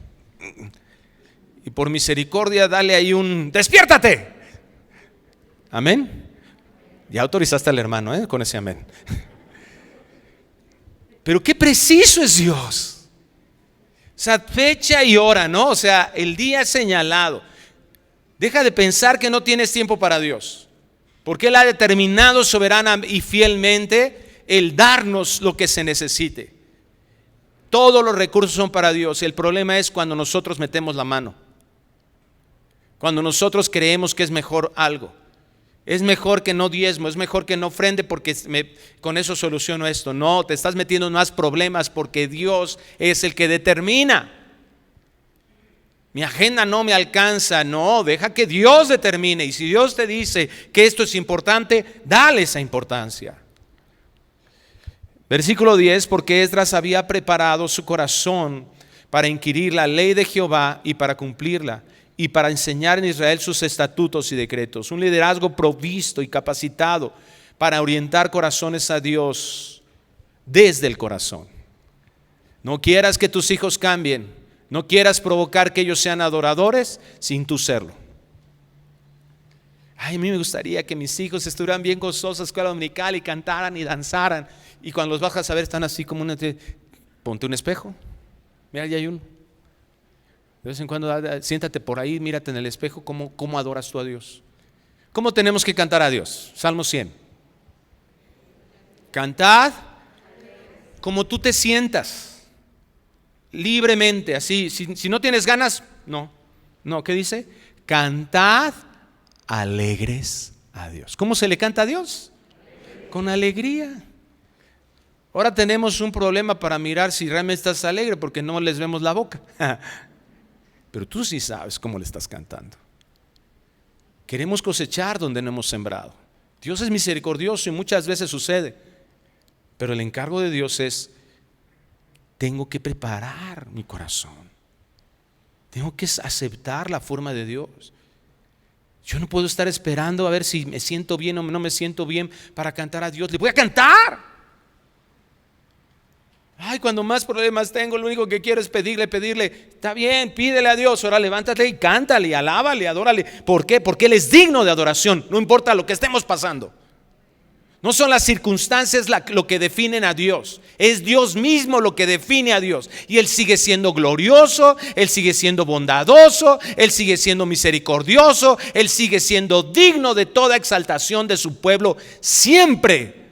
Y por misericordia dale ahí un despiértate. Amén. Ya autorizaste al hermano, con ese amén. Pero qué preciso es Dios. O sea, fecha y hora, ¿no? O sea, el día señalado. Deja de pensar que no tienes tiempo para Dios, porque Él ha determinado soberana y fielmente el darnos lo que se necesite. Todos los recursos son para Dios. El problema es cuando nosotros metemos la mano, cuando nosotros creemos que es mejor algo. Es mejor que no diezmo, es mejor que no ofrende porque con eso soluciono esto. No, te estás metiendo en más problemas porque Dios es el que determina. Mi agenda no me alcanza. No, deja que Dios determine. Y si Dios te dice que esto es importante, dale esa importancia. Versículo 10, porque Esdras había preparado su corazón para inquirir la ley de Jehová y para cumplirla, y para enseñar en Israel sus estatutos y decretos. Un liderazgo provisto y capacitado para orientar corazones a Dios desde el corazón. No quieras que tus hijos cambien, no quieras provocar que ellos sean adoradores sin tú serlo. Ay, a mí me gustaría que mis hijos estuvieran bien gozosos en escuela dominical y cantaran y danzaran, y cuando los bajas a ver están así como ponte un espejo, mira, ya hay uno. De vez en cuando siéntate por ahí, mírate en el espejo, cómo adoras tú a Dios. ¿Cómo tenemos que cantar a Dios? Salmo 100. Cantad como tú te sientas, libremente, así. Si no tienes ganas, no. ¿Qué dice? Cantad alegres a Dios. ¿Cómo se le canta a Dios? Con alegría. Ahora tenemos un problema para mirar si realmente estás alegre, porque no les vemos la boca. Pero tú sí sabes cómo le estás cantando. Queremos cosechar donde no hemos sembrado. Dios es misericordioso y muchas veces sucede. Pero el encargo de Dios es, tengo que preparar mi corazón. Tengo que aceptar la forma de Dios. Yo no puedo estar esperando a ver si me siento bien o no me siento bien para cantar a Dios. Le voy a cantar. Ay, cuando más problemas tengo, lo único que quiero es pedirle. Está bien, pídele a Dios. Ahora levántate y cántale, y alábale, adórale. ¿Por qué? Porque Él es digno de adoración, no importa lo que estemos pasando. No son las circunstancias lo que definen a Dios. Es Dios mismo lo que define a Dios. Y Él sigue siendo glorioso, Él sigue siendo bondadoso, Él sigue siendo misericordioso, Él sigue siendo digno de toda exaltación de su pueblo siempre.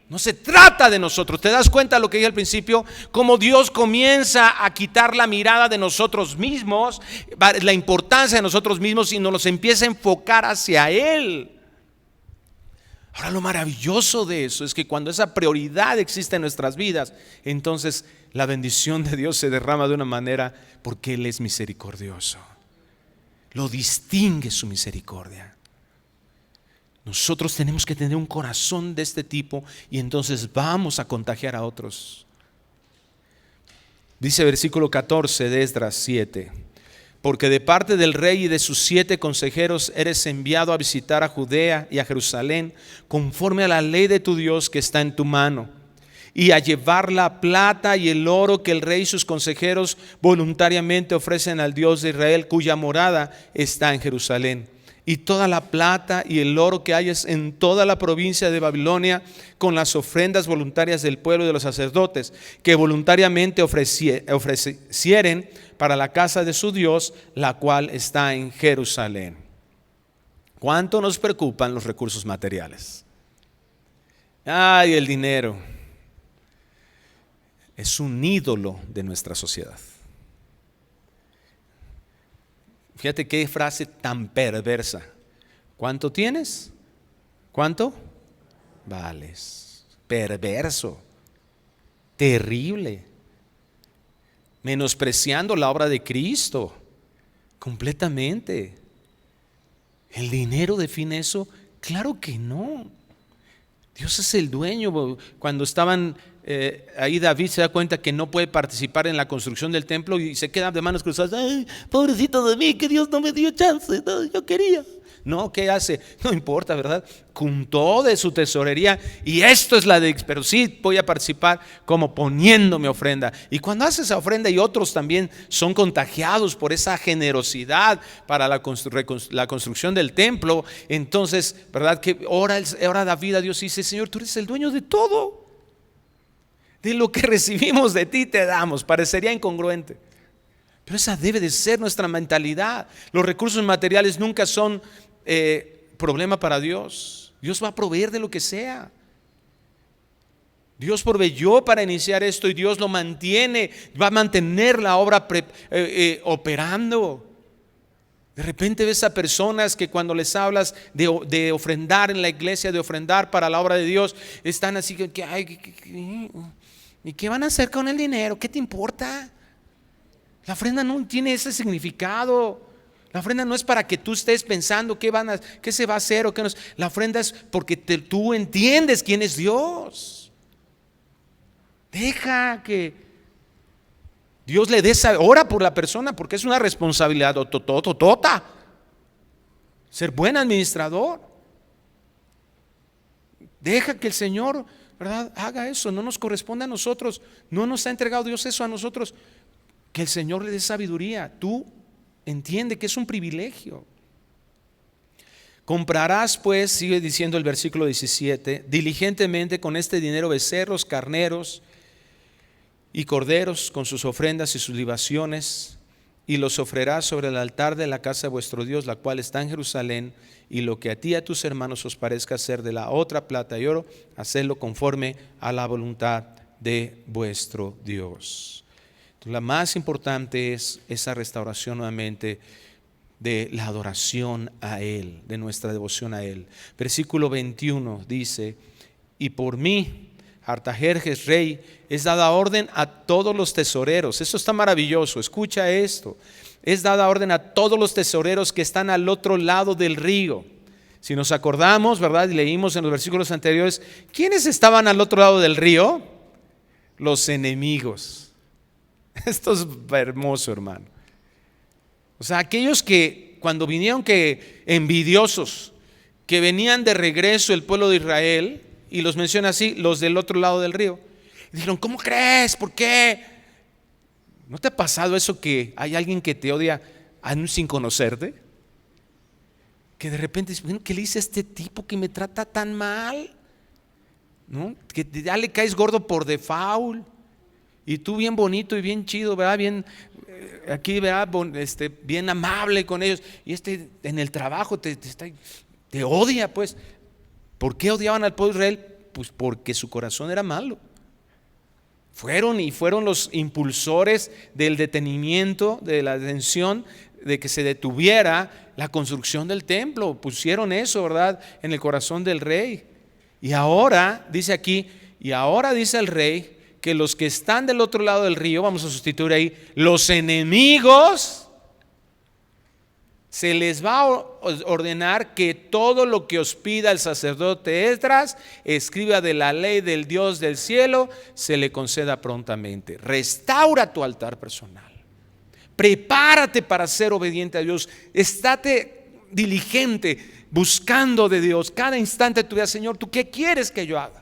No se trata de nosotros. ¿Te das cuenta de lo que dije al principio? Cómo Dios comienza a quitar la mirada de nosotros mismos, la importancia de nosotros mismos, y nos empieza a enfocar hacia Él. Ahora, lo maravilloso de eso es que cuando esa prioridad existe en nuestras vidas, entonces la bendición de Dios se derrama de una manera, porque Él es misericordioso. Lo distingue su misericordia. Nosotros tenemos que tener un corazón de este tipo, y entonces vamos a contagiar a otros. Dice versículo 14 de Esdras 7: porque de parte del rey y de sus 7 consejeros eres enviado a visitar a Judea y a Jerusalén, conforme a la ley de tu Dios que está en tu mano, y a llevar la plata y el oro que el rey y sus consejeros voluntariamente ofrecen al Dios de Israel, cuya morada está en Jerusalén. Y toda la plata y el oro que hayas en toda la provincia de Babilonia, con las ofrendas voluntarias del pueblo y de los sacerdotes, que voluntariamente ofrecieren para la casa de su Dios, la cual está en Jerusalén. ¿Cuánto nos preocupan los recursos materiales? Ay, el dinero es un ídolo de nuestra sociedad. Fíjate qué frase tan perversa. ¿Cuánto tienes? ¿Cuánto vales? Perverso, terrible, menospreciando la obra de Cristo completamente. ¿El dinero define eso? Claro que no. Dios es el dueño. Cuando estaban ahí, David se da cuenta que no puede participar en la construcción del templo y se queda de manos cruzadas. Ay, pobrecito de mí, que Dios no me dio chance, no, yo quería. No, ¿qué hace? No importa, ¿verdad? Juntó de su tesorería, y esto es pero sí voy a participar como poniendo mi ofrenda. Y cuando hace esa ofrenda, y otros también son contagiados por esa generosidad para la construcción del templo, entonces, ¿verdad? Que ora David a Dios y dice: Señor, tú eres el dueño de todo. De lo que recibimos de ti te damos. Parecería incongruente, pero esa debe de ser nuestra mentalidad. Los recursos materiales nunca son problema para Dios. Dios va a proveer de lo que sea. Dios proveyó para iniciar esto, y Dios lo mantiene, va a mantener la obra operando. De repente ves a personas que cuando les hablas de ofrendar en la iglesia, de ofrendar para la obra de Dios, están así que ¿y qué van a hacer con el dinero? ¿Qué te importa? La ofrenda no tiene ese significado. La ofrenda no es para que tú estés pensando qué se va a hacer o qué no. La ofrenda es porque tú entiendes quién es Dios. Deja que Dios le dé, ora por la persona, porque es una responsabilidad totota ser buen administrador. Deja que el Señor, ¿verdad?, haga eso. No nos corresponde a nosotros. No nos ha entregado Dios eso a nosotros. Que el Señor le dé sabiduría. Tú entiende que es un privilegio. Comprarás pues, sigue diciendo el versículo 17, diligentemente con este dinero becerros, carneros y corderos, con sus ofrendas y sus libaciones, y los ofrecerás sobre el altar de la casa de vuestro Dios, la cual está en Jerusalén. Y lo que a ti y a tus hermanos os parezca ser de la otra plata y oro, hacedlo conforme a la voluntad de vuestro Dios. Entonces, la más importante es esa restauración nuevamente de la adoración a Él, de nuestra devoción a Él. Versículo 21 dice: y por mí, Artajerjes rey, es dada orden a todos los tesoreros. Esto está maravilloso, escucha esto. Es dada orden a todos los tesoreros que están al otro lado del río. Si nos acordamos, ¿verdad?, y leímos en los versículos anteriores, ¿quiénes estaban al otro lado del río? Los enemigos. Esto es hermoso, hermano. O sea, aquellos que cuando vinieron, que envidiosos, que venían de regreso el pueblo de Israel, y los menciona así, los del otro lado del río. Y dijeron, ¿cómo crees? ¿Por qué? ¿No te ha pasado eso que hay alguien que te odia aún sin conocerte? Que de repente dices, bueno, ¿qué le hice a este tipo que me trata tan mal? ¿No? Que ya le caes gordo por default. Y tú bien bonito y bien chido, ¿verdad? Bien, aquí, ¿verdad? Bien amable con ellos. Y en el trabajo te odia, pues. ¿Por qué odiaban al pueblo de Israel? Pues porque su corazón era malo. Fueron los impulsores del detenimiento, de la detención, de que se detuviera la construcción del templo. Pusieron eso, ¿verdad?, en el corazón del rey. Y ahora, dice aquí, dice el rey que los que están del otro lado del río, vamos a sustituir ahí, los enemigos, se les va a ordenar que todo lo que os pida el sacerdote Esdras, escriba de la ley del Dios del cielo, se le conceda prontamente. Restaura tu altar personal. Prepárate para ser obediente a Dios. Estate diligente, buscando de Dios cada instante de tu vida. Señor, ¿tú qué quieres que yo haga?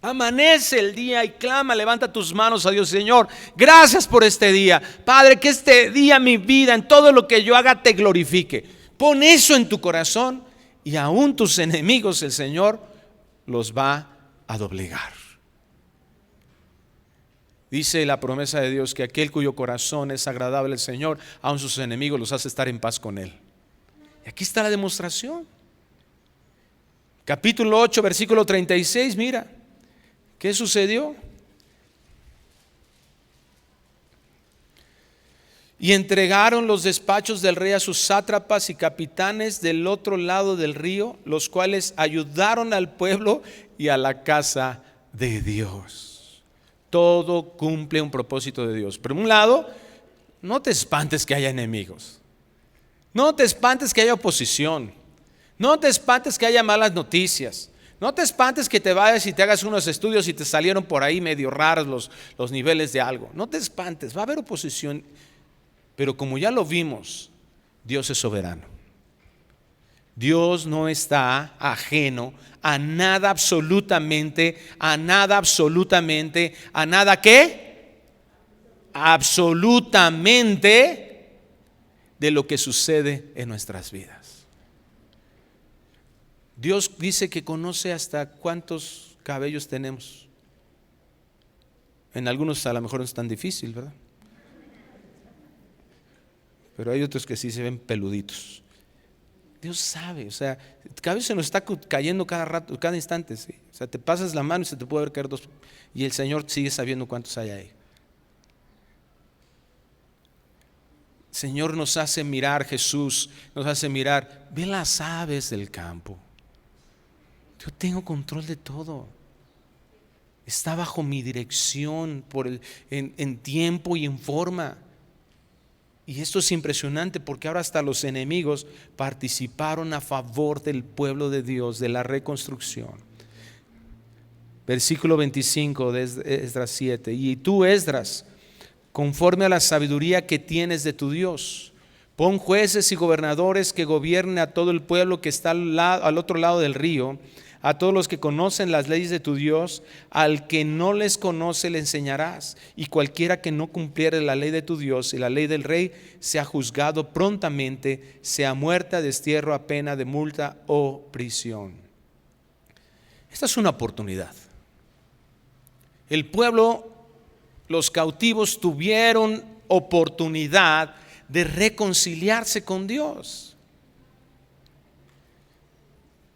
Amanece el día y clama, levanta tus manos a Dios. Señor, gracias por este día. Padre, que este día mi vida, en todo lo que yo haga, te glorifique. Pon eso en tu corazón y aún tus enemigos el Señor los va a doblegar. Dice la promesa de Dios que aquel cuyo corazón es agradable al Señor, aun sus enemigos los hace estar en paz con Él. Y aquí está la demostración. Capítulo 8, versículo 36, mira. ¿Qué sucedió? Y entregaron los despachos del rey a sus sátrapas y capitanes del otro lado del río, los cuales ayudaron al pueblo y a la casa de Dios. Todo cumple un propósito de Dios. Por un lado, no te espantes que haya enemigos. No te espantes que haya oposición. No te espantes que haya malas noticias. No te espantes que te vayas y te hagas unos estudios y te salieron por ahí medio raros los niveles de algo. No te espantes, va a haber oposición. Pero como ya lo vimos, Dios es soberano. Dios no está ajeno a nada absolutamente, ¿a nada qué? Absolutamente de lo que sucede en nuestras vidas. Dios dice que conoce hasta cuántos cabellos tenemos. En algunos a lo mejor no es tan difícil, ¿verdad? Pero hay otros que sí se ven peluditos. Dios sabe, o sea, cada vez se nos está cayendo cada rato, cada instante, ¿sí? O sea, te pasas la mano y se te puede ver caer dos, y el Señor sigue sabiendo cuántos hay ahí. Señor nos hace mirar, Jesús nos hace mirar, ve las aves del campo. Yo tengo control de todo. Está bajo mi dirección en tiempo y en forma. Y esto es impresionante porque ahora hasta los enemigos participaron a favor del pueblo de Dios, de la reconstrucción. Versículo 25 de Esdras 7. Y tú, Esdras, conforme a la sabiduría que tienes de tu Dios, pon jueces y gobernadores que gobiernen a todo el pueblo que está al otro lado del río, a todos los que conocen las leyes de tu Dios. Al que no les conoce le enseñarás, y cualquiera que no cumpliere la ley de tu Dios y la ley del rey sea juzgado prontamente, sea muerta, destierro, a pena de multa o prisión. Esta es una oportunidad. El pueblo, los cautivos, tuvieron oportunidad de reconciliarse con Dios.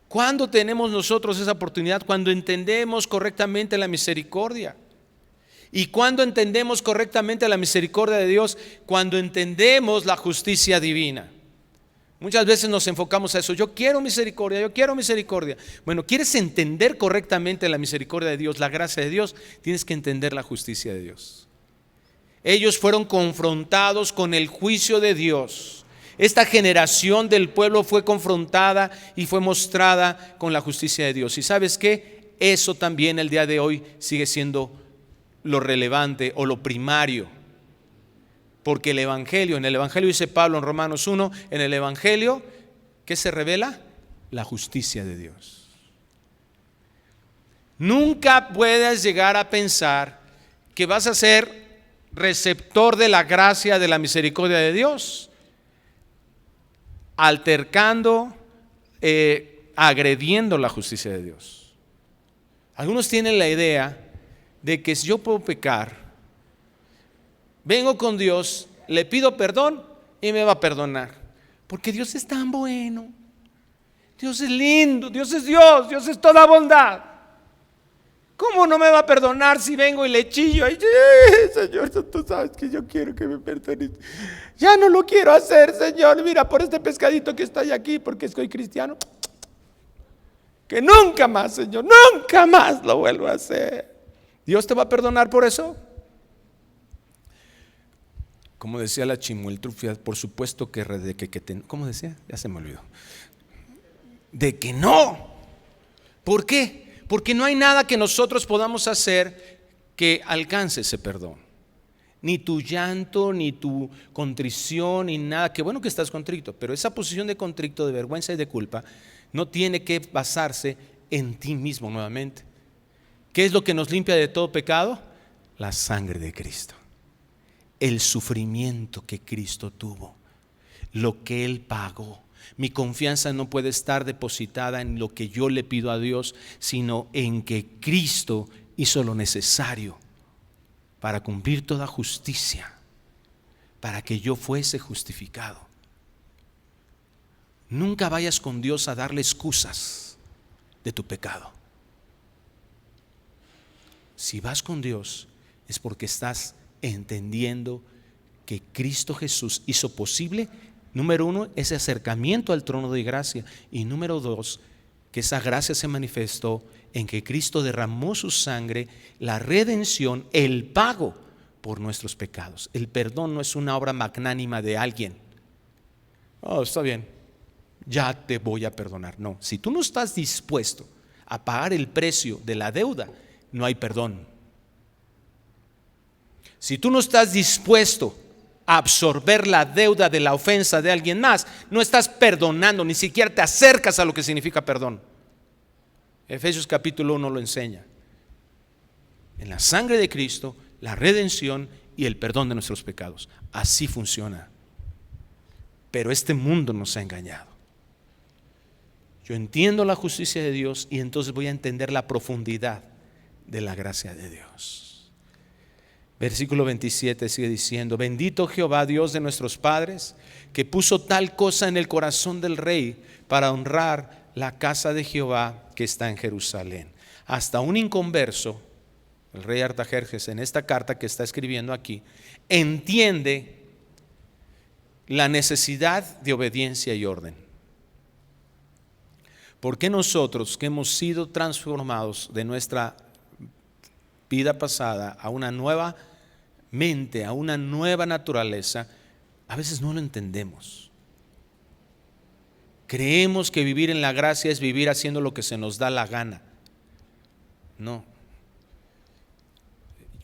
¿Cuándo tenemos nosotros esa oportunidad? Cuando entendemos correctamente la misericordia. ¿Y cuándo entendemos correctamente la misericordia de Dios? Cuando entendemos la justicia divina. Muchas veces nos enfocamos a eso. Yo quiero misericordia, yo quiero misericordia. Bueno, ¿quieres entender correctamente la misericordia de Dios, la gracia de Dios? Tienes que entender la justicia de Dios. Ellos fueron confrontados con el juicio de Dios. Esta generación del pueblo fue confrontada y fue mostrada con la justicia de Dios. ¿Y sabes qué? Eso también el día de hoy sigue siendo lo relevante o lo primario. Porque en el Evangelio dice Pablo en Romanos 1, en el Evangelio, ¿qué se revela? La justicia de Dios. Nunca puedas llegar a pensar que vas a ser receptor de la gracia, de la misericordia de Dios, altercando, agrediendo la justicia de Dios. Algunos tienen la idea de que si yo puedo pecar, vengo con Dios, le pido perdón y me va a perdonar, porque Dios es tan bueno, Dios es lindo, Dios es Dios, Dios es toda bondad. ¿Cómo no me va a perdonar si vengo y le chillo? Ay, Señor, tú sabes que yo quiero que me perdones. Ya no lo quiero hacer, Señor. Mira, por este pescadito que está aquí, porque soy cristiano, que nunca más, Señor, nunca más lo vuelvo a hacer. ¿Dios te va a perdonar por eso? Como decía la Chimoltrufia, por supuesto que ¿cómo decía? Ya se me olvidó. De que no. ¿Por qué? Porque no hay nada que nosotros podamos hacer que alcance ese perdón. Ni tu llanto, ni tu contrición, ni nada. Qué bueno que estás contrito, pero esa posición de contrito, de vergüenza y de culpa no tiene que basarse en ti mismo nuevamente. ¿Qué es lo que nos limpia de todo pecado? La sangre de Cristo. El sufrimiento que Cristo tuvo, lo que Él pagó. Mi confianza no puede estar depositada en lo que yo le pido a Dios, sino en que Cristo hizo lo necesario para cumplir toda justicia, para que yo fuese justificado. Nunca vayas con Dios a darle excusas de tu pecado. Si vas con Dios es porque estás entendiendo que Cristo Jesús hizo posible, número uno, ese acercamiento al trono de gracia, y número dos, que esa gracia se manifestó en que Cristo derramó su sangre, la redención, el pago por nuestros pecados. El perdón no es una obra magnánima de alguien. Oh, está bien, ya te voy a perdonar. No, si tú no estás dispuesto a pagar el precio de la deuda, no hay perdón. Si tú no estás dispuesto a absorber la deuda de la ofensa de alguien más, no estás perdonando, ni siquiera te acercas a lo que significa perdón. Efesios capítulo 1 lo enseña. En la sangre de Cristo, la redención y el perdón de nuestros pecados. Así funciona. Pero este mundo nos ha engañado. Yo entiendo la justicia de Dios y entonces voy a entender la profundidad de la gracia de Dios. Versículo 27 sigue diciendo: bendito Jehová, Dios de nuestros padres, que puso tal cosa en el corazón del rey para honrar la casa de Jehová que está en Jerusalén. Hasta un inconverso, el rey Artajerjes, en esta carta que está escribiendo aquí, entiende la necesidad de obediencia y orden. ¿Por qué nosotros, que hemos sido transformados de nuestra vida pasada a una nueva mente, a una nueva naturaleza, a veces no lo entendemos? Creemos que vivir en la gracia es vivir haciendo lo que se nos da la gana. No.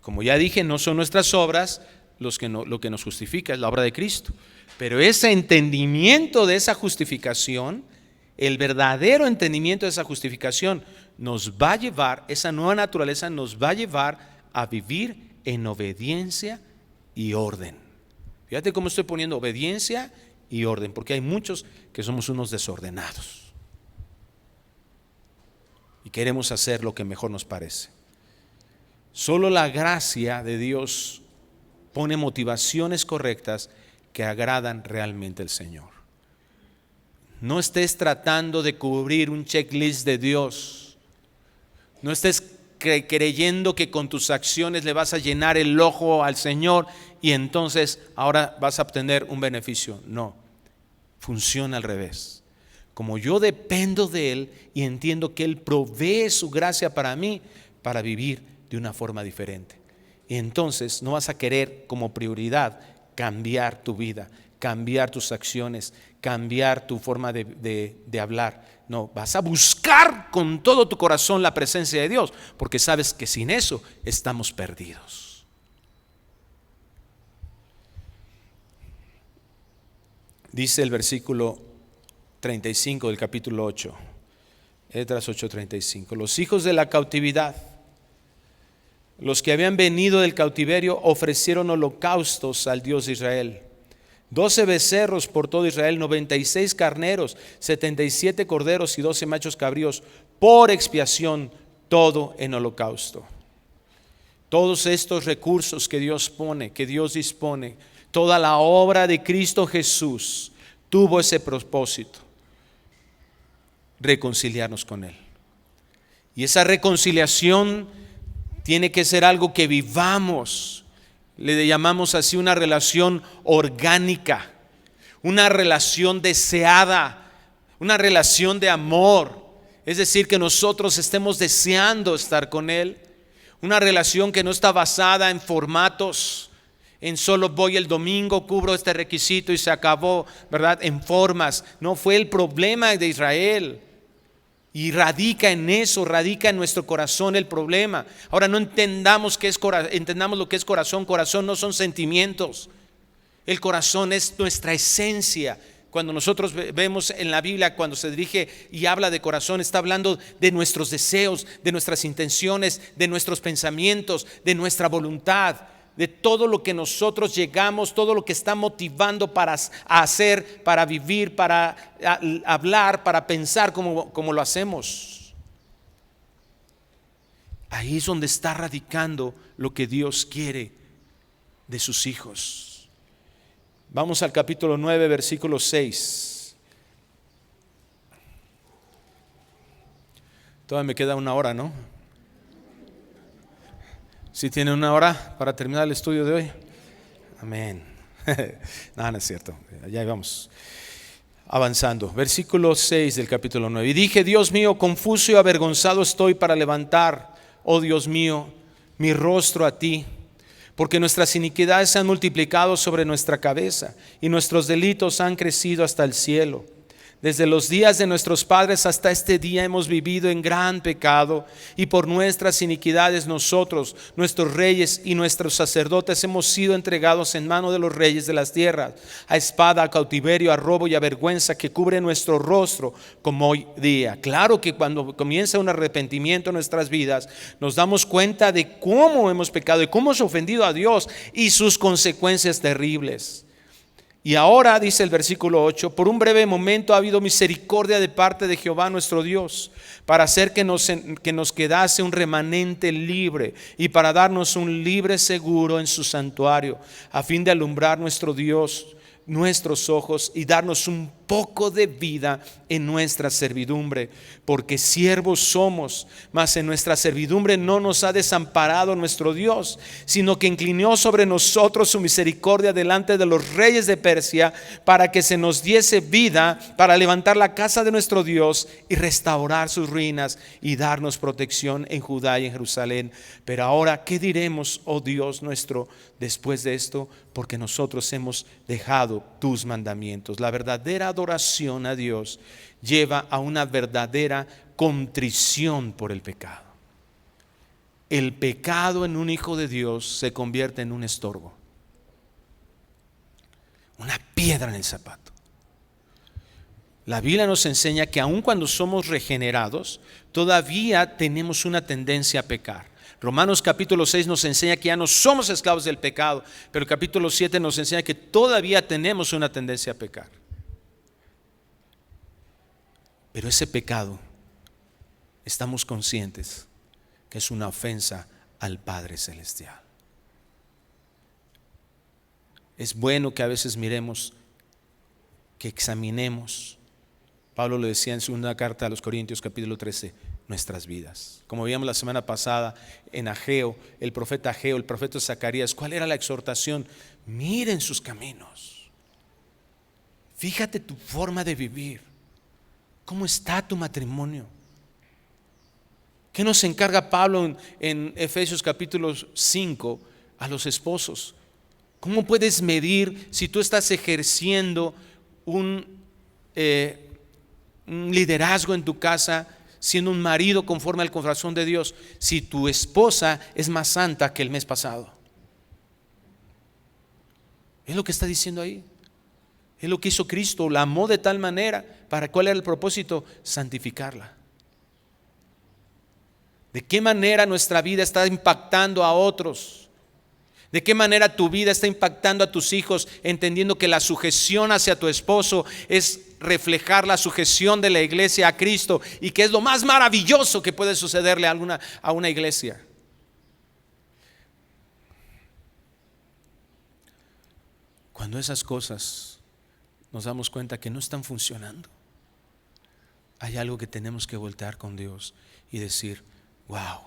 Como ya dije, no son nuestras obras lo que nos justifica, es la obra de Cristo. Pero ese entendimiento de esa justificación, el verdadero entendimiento de esa justificación, nos va a llevar, esa nueva naturaleza nos va a llevar a vivir en obediencia y orden. Fíjate cómo estoy poniendo obediencia y orden, porque hay muchos que somos unos desordenados y queremos hacer lo que mejor nos parece. Solo la gracia de Dios pone motivaciones correctas que agradan realmente al Señor. No estés tratando de cubrir un checklist de Dios. No estés creyendo que con tus acciones le vas a llenar el ojo al Señor y entonces ahora vas a obtener un beneficio. No, funciona al revés. Como yo dependo de Él y entiendo que Él provee su gracia para mí, para vivir de una forma diferente. Y entonces no vas a querer como prioridad cambiar tu vida, cambiar tus acciones, cambiar tu forma de hablar. No, vas a buscar con todo tu corazón la presencia de Dios, porque sabes que sin eso estamos perdidos. Dice el versículo 35 del capítulo 8: Esdras 8:35. Los hijos de la cautividad, los que habían venido del cautiverio, ofrecieron holocaustos al Dios de Israel. 12 becerros por todo Israel, 96 carneros, 77 corderos y 12 machos cabríos por expiación, todo en holocausto. Todos estos recursos que Dios pone, que Dios dispone, toda la obra de Cristo Jesús tuvo ese propósito: reconciliarnos con Él. Y esa reconciliación tiene que ser algo que vivamos. Le llamamos así una relación orgánica, una relación deseada, una relación de amor. Es decir, que nosotros estemos deseando estar con Él. Una relación que no está basada en formatos, en solo voy el domingo, cubro este requisito y se acabó, ¿verdad? En formas. No fue el problema de Israel. Y radica en eso, radica en nuestro corazón el problema. Ahora no entendamos lo que es corazón. Corazón no son sentimientos. El corazón es nuestra esencia. Cuando nosotros vemos en la Biblia, cuando se dirige y habla de corazón, está hablando de nuestros deseos, de nuestras intenciones, de nuestros pensamientos, de nuestra voluntad, de todo lo que nosotros llegamos, todo lo que está motivando para hacer, para vivir, para hablar, para pensar como lo hacemos. Ahí es donde está radicando lo que Dios quiere de sus hijos. Vamos al capítulo 9, versículo 6. Todavía me queda una hora, ¿no? ¿Sí tiene una hora para terminar el estudio de hoy? Amén. No, no es cierto. Ya vamos avanzando. Versículo 6 del capítulo 9. Y dije: Dios mío, confuso y avergonzado estoy para levantar, oh Dios mío, mi rostro a ti. Porque nuestras iniquidades se han multiplicado sobre nuestra cabeza y nuestros delitos han crecido hasta el cielo. Desde los días de nuestros padres hasta este día hemos vivido en gran pecado, y por nuestras iniquidades nosotros, nuestros reyes y nuestros sacerdotes hemos sido entregados en mano de los reyes de las tierras, a espada, a cautiverio, a robo y a vergüenza que cubre nuestro rostro como hoy día. Claro que cuando comienza un arrepentimiento en nuestras vidas, nos damos cuenta de cómo hemos pecado y cómo hemos ofendido a Dios y sus consecuencias terribles. Y ahora, dice el versículo 8, por un breve momento ha habido misericordia de parte de Jehová nuestro Dios, para hacer que nos quedase un remanente libre y para darnos un libre seguro en su santuario, a fin de alumbrar nuestros ojos y darnos un poco de vida en nuestra servidumbre, porque siervos somos, mas en nuestra servidumbre no nos ha desamparado nuestro Dios, sino que inclinó sobre nosotros su misericordia delante de los reyes de Persia, para que se nos diese vida para levantar la casa de nuestro Dios y restaurar sus ruinas y darnos protección en Judá y en Jerusalén. Pero ahora, ¿qué diremos, oh Dios nuestro, después de esto? Porque nosotros hemos dejado tus mandamientos. La verdadera adoración a Dios lleva a una verdadera contrición por el pecado. El pecado en un hijo de Dios se convierte en un estorbo, una piedra en el zapato. La Biblia nos enseña que aun cuando somos regenerados, todavía tenemos una tendencia a pecar. Romanos capítulo 6 nos enseña que ya no somos esclavos del pecado, pero el capítulo 7 nos enseña que todavía tenemos una tendencia a pecar. Pero ese pecado, estamos conscientes que es una ofensa al Padre Celestial. Es bueno que a veces miremos, que examinemos. Pablo lo decía en su segunda carta a los Corintios capítulo 13, nuestras vidas. Como veíamos la semana pasada en Ageo, el profeta Zacarías, ¿cuál era la exhortación? Miren sus caminos. Fíjate tu forma de vivir. ¿Cómo está tu matrimonio? ¿Qué nos encarga Pablo en Efesios capítulo 5 a los esposos? ¿Cómo puedes medir si tú estás ejerciendo un liderazgo en tu casa, siendo un marido conforme al corazón de Dios, si tu esposa es más santa que el mes pasado? Es lo que está diciendo ahí. Es lo que hizo Cristo, la amó de tal manera. ¿Para cuál era el propósito? Santificarla. ¿De qué manera nuestra vida está impactando a otros? ¿De qué manera tu vida está impactando a tus hijos, entendiendo que la sujeción hacia tu esposo es reflejar la sujeción de la iglesia a Cristo y que es lo más maravilloso que puede sucederle a una iglesia? Cuando esas cosas nos damos cuenta que no están funcionando, hay algo que tenemos que voltear con Dios y decir: wow,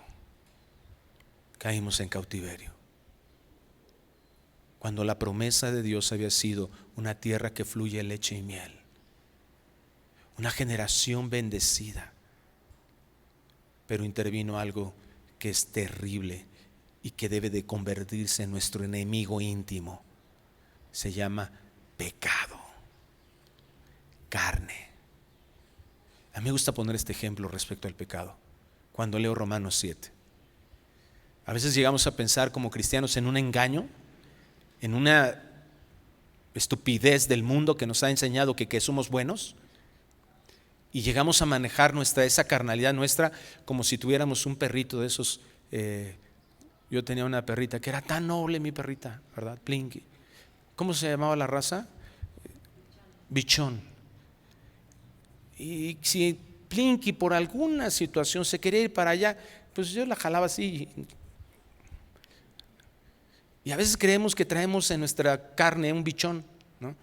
caímos en cautiverio. Cuando la promesa de Dios había sido una tierra que fluye leche y miel, una generación bendecida, pero intervino algo que es terrible y que debe de convertirse en nuestro enemigo íntimo. Se llama pecado, carne. A mí me gusta poner este ejemplo respecto al pecado. Cuando leo Romanos 7, a veces llegamos a pensar como cristianos en un engaño, en una estupidez del mundo que nos ha enseñado que somos buenos, y llegamos a manejar esa carnalidad nuestra como si tuviéramos un perrito de esos. Yo tenía una perrita que era tan noble, mi perrita, ¿verdad? Plinky. ¿Cómo se llamaba la raza? Bichón. Y si Plinky por alguna situación se quería ir para allá, pues yo la jalaba así. Y a veces creemos que traemos en nuestra carne un bichón, ¿no?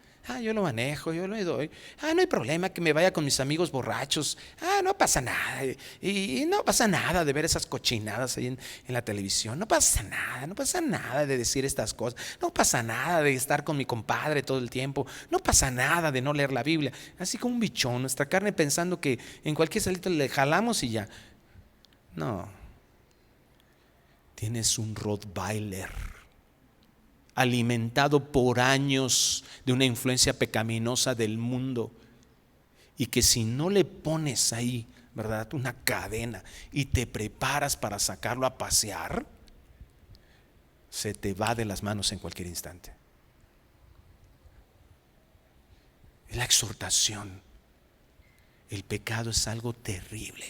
Yo lo manejo, yo le doy. No hay problema que me vaya con mis amigos borrachos. No pasa nada. Y no pasa nada de ver esas cochinadas ahí en la televisión. No pasa nada de decir estas cosas. No pasa nada de estar con mi compadre todo el tiempo. No pasa nada de no leer la Biblia. Así como un bichón, nuestra carne pensando que en cualquier salito le jalamos y ya. No. Tienes un Rottweiler alimentado por años de una influencia pecaminosa del mundo, y que si no le pones ahí, ¿verdad?, una cadena y te preparas para sacarlo a pasear, se te va de las manos en cualquier instante. Es la exhortación. El pecado es algo terrible.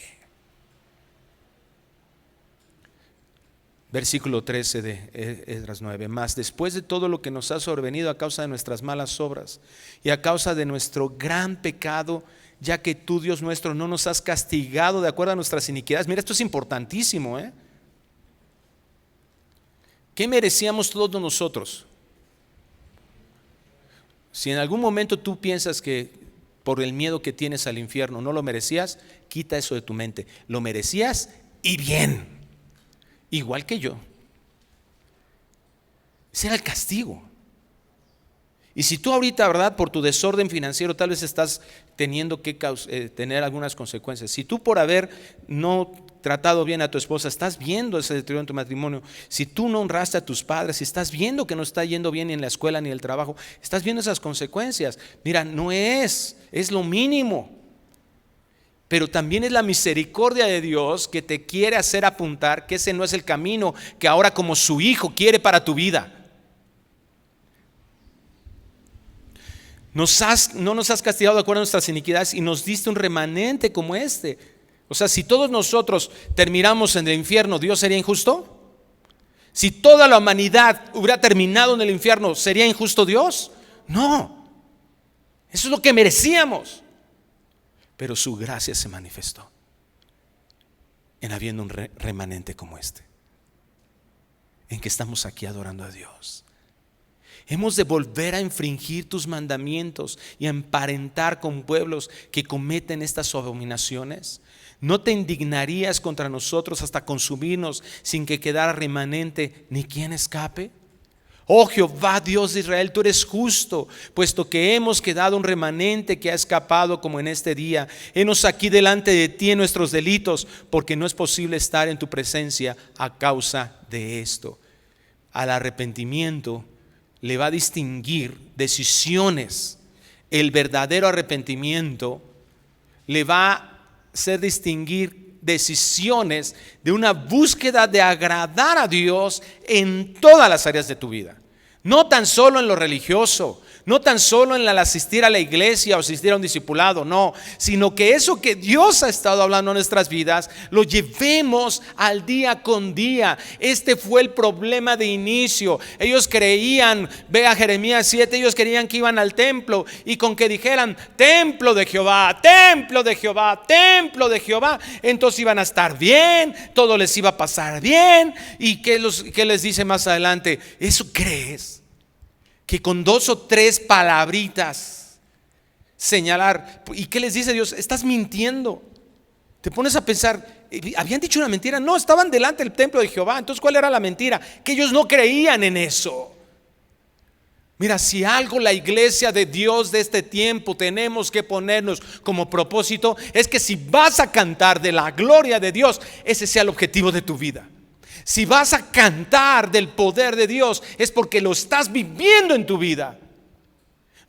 Versículo 13 de Esdras 9. Mas después de todo lo que nos ha sobrevenido a causa de nuestras malas obras y a causa de nuestro gran pecado, ya que tú, Dios nuestro, no nos has castigado de acuerdo a nuestras iniquidades. Mira, esto es importantísimo, ¿eh? ¿Qué merecíamos todos nosotros? Si en algún momento tú piensas que por el miedo que tienes al infierno no lo merecías, quita eso de tu mente. Lo merecías, y bien. Igual que yo. Ese era el castigo. Y si tú ahorita, ¿verdad?, por tu desorden financiero tal vez estás teniendo que tener algunas consecuencias. Si tú por haber no tratado bien a tu esposa estás viendo ese deterioro en tu matrimonio, si tú no honraste a tus padres, si estás viendo que no está yendo bien ni en la escuela ni en el trabajo, estás viendo esas consecuencias. Mira, es lo mínimo. Pero también es la misericordia de Dios que te quiere hacer apuntar que ese no es el camino que ahora como su hijo quiere para tu vida. No nos has castigado de acuerdo a nuestras iniquidades y nos diste un remanente como este. O sea, si todos nosotros terminamos en el infierno, ¿Dios sería injusto? Si toda la humanidad hubiera terminado en el infierno, ¿sería injusto Dios? No. Eso es lo que merecíamos. Pero su gracia se manifestó en habiendo un remanente como este, en que estamos aquí adorando a Dios. Hemos de volver a infringir tus mandamientos y a emparentar con pueblos que cometen estas abominaciones. ¿No te indignarías contra nosotros hasta consumirnos sin que quedara remanente ni quien escape? Oh Jehová, Dios de Israel, tú eres justo, puesto que hemos quedado un remanente que ha escapado como en este día. Henos aquí delante de ti en nuestros delitos, porque no es posible estar en tu presencia a causa de esto. Al arrepentimiento le va a distinguir decisiones. El verdadero arrepentimiento le va a hacer distinguir decisiones de una búsqueda de agradar a Dios en todas las áreas de tu vida. No tan solo en lo religioso, No tan solo en el asistir a la iglesia o asistir a un discipulado, no, sino que eso que Dios ha estado hablando en nuestras vidas, lo llevemos al día con día. Este fue el problema de inicio. Ellos creían, ve a Jeremías 7, ellos creían que iban al templo y con que dijeran templo de Jehová, templo de Jehová, templo de Jehová, entonces iban a estar bien, todo les iba a pasar bien. ¿Y qué les dice más adelante? ¿Eso crees? Que con 2 o 3 palabritas señalar. ¿Y qué les dice Dios? Estás mintiendo. Te pones a pensar, ¿habían dicho una mentira? No, estaban delante del templo de Jehová. Entonces, ¿cuál era la mentira? Que ellos no creían en eso. Mira, si algo la iglesia de Dios de este tiempo tenemos que ponernos como propósito, es que si vas a cantar de la gloria de Dios, ese sea el objetivo de tu vida. Si vas a cantar del poder de Dios, es porque lo estás viviendo en tu vida.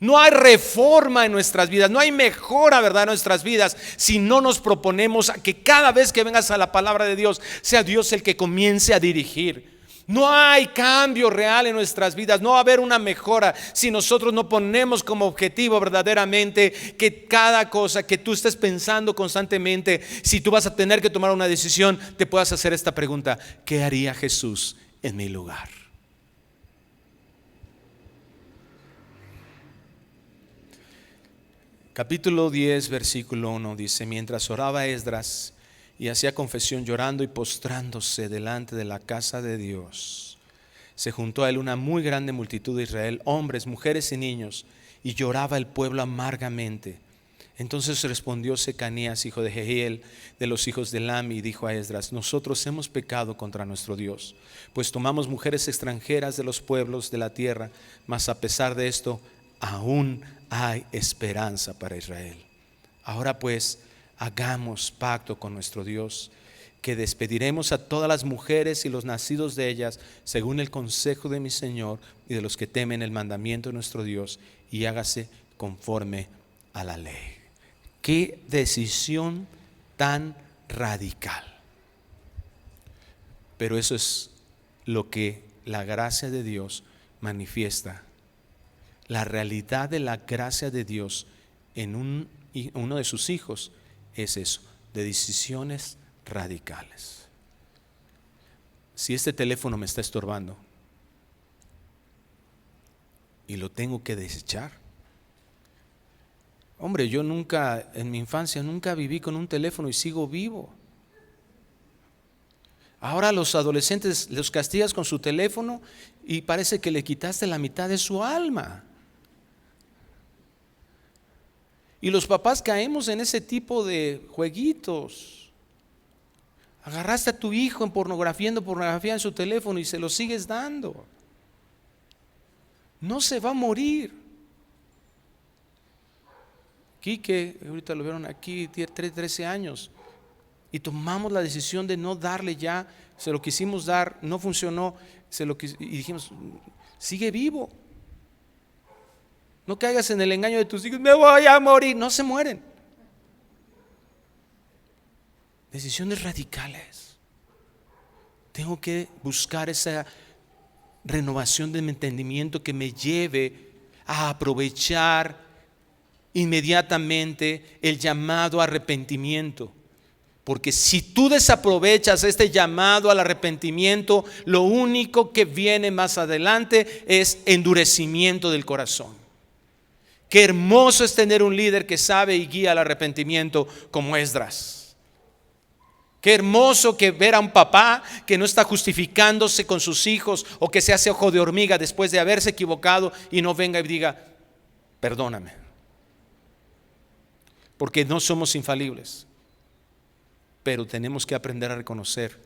No hay reforma en nuestras vidas, no hay mejora, ¿verdad?, en nuestras vidas, si no nos proponemos a que cada vez que vengas a la palabra de Dios, sea Dios el que comience a dirigir. No hay cambio real en nuestras vidas, no va a haber una mejora si nosotros no ponemos como objetivo verdaderamente que cada cosa que tú estés pensando constantemente, si tú vas a tener que tomar una decisión, te puedas hacer esta pregunta: ¿qué haría Jesús en mi lugar? Capítulo 10, versículo 1 dice: mientras oraba Esdras y hacía confesión llorando y postrándose delante de la casa de Dios, se juntó a él una muy grande multitud de Israel, hombres, mujeres y niños, y lloraba el pueblo amargamente. Entonces respondió Secanías, hijo de Jehiel, de los hijos de Elam, y dijo a Esdras: nosotros hemos pecado contra nuestro Dios, pues tomamos mujeres extranjeras de los pueblos de la tierra, mas a pesar de esto aún hay esperanza para Israel. Ahora pues, hagamos pacto con nuestro Dios, que despediremos a todas las mujeres y los nacidos de ellas, según el consejo de mi Señor y de los que temen el mandamiento de nuestro Dios, y hágase conforme a la ley. Qué decisión tan radical. Pero eso es lo que la gracia de Dios manifiesta. La realidad de la gracia de Dios en uno de sus hijos es eso, de decisiones radicales. Si este teléfono me está estorbando y lo tengo que desechar, hombre, yo nunca, en mi infancia, nunca viví con un teléfono y sigo vivo. Ahora los adolescentes los castigas con su teléfono y parece que le quitaste la mitad de su alma. Y los papás caemos en ese tipo de jueguitos. Agarraste a tu hijo en pornografía, en su teléfono y se lo sigues dando. No se va a morir. Quique, ahorita lo vieron aquí, tiene 13 años. Y tomamos la decisión de no darle ya. Se lo quisimos dar, no funcionó. Y dijimos, sigue vivo. No caigas en el engaño de tus hijos, me voy a morir. No se mueren. Decisiones radicales. Tengo que buscar esa renovación de mi entendimiento que me lleve a aprovechar inmediatamente el llamado arrepentimiento. Porque si tú desaprovechas este llamado al arrepentimiento, lo único que viene más adelante es endurecimiento del corazón. Qué hermoso es tener un líder que sabe y guía al arrepentimiento como Esdras. Qué hermoso que ver a un papá que no está justificándose con sus hijos o que se hace ojo de hormiga después de haberse equivocado y no venga y diga, perdóname. Porque no somos infalibles, pero tenemos que aprender a reconocer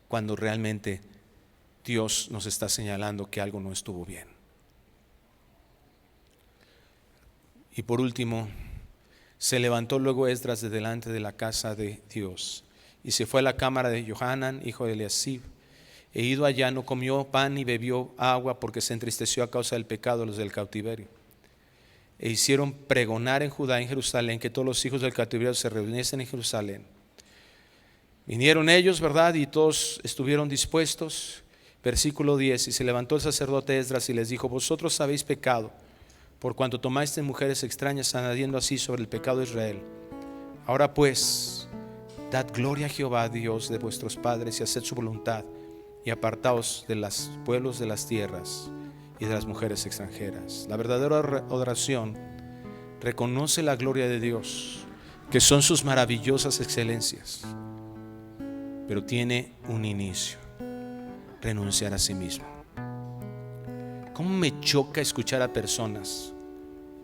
cuando realmente Dios nos está señalando que algo no estuvo bien. Y por último, se levantó luego Esdras de delante de la casa de Dios y se fue a la cámara de Johanan, hijo de Eliasib. E ido allá no comió pan ni bebió agua porque se entristeció a causa del pecado de los del cautiverio. E hicieron pregonar en Judá, en Jerusalén, que todos los hijos del cautiverio se reuniesen en Jerusalén. Vinieron ellos, ¿verdad? Y todos estuvieron dispuestos. Versículo 10, y se levantó el sacerdote Esdras y les dijo: vosotros habéis pecado, por cuanto tomaste mujeres extrañas, añadiendo así sobre el pecado de Israel. Ahora pues, dad gloria a Jehová, Dios de vuestros padres, y haced su voluntad, y apartaos de los pueblos de las tierras y de las mujeres extranjeras. La verdadera oración reconoce la gloria de Dios, que son sus maravillosas excelencias, pero tiene un inicio: renunciar a sí mismo. ¿Cómo me choca escuchar a personas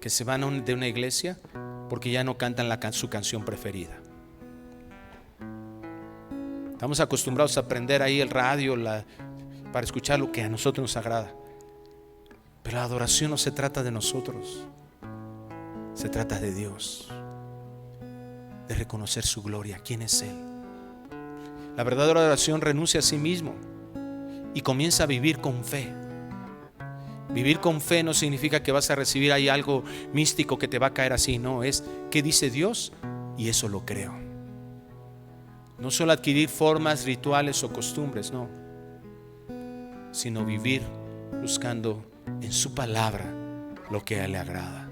que se van de una iglesia porque ya no cantan su canción preferida? Estamos acostumbrados a prender ahí el radio para escuchar lo que a nosotros nos agrada. Pero la adoración no se trata de nosotros, se trata de Dios, de reconocer su gloria, quién es Él. La verdadera adoración renuncia a sí mismo y comienza a vivir con fe. Vivir con fe no significa que vas a recibir ahí algo místico que te va a caer así. No, es ¿qué dice Dios? Y eso lo creo. No solo adquirir formas, rituales o costumbres, no, sino vivir buscando en su palabra lo que a Él le agrada.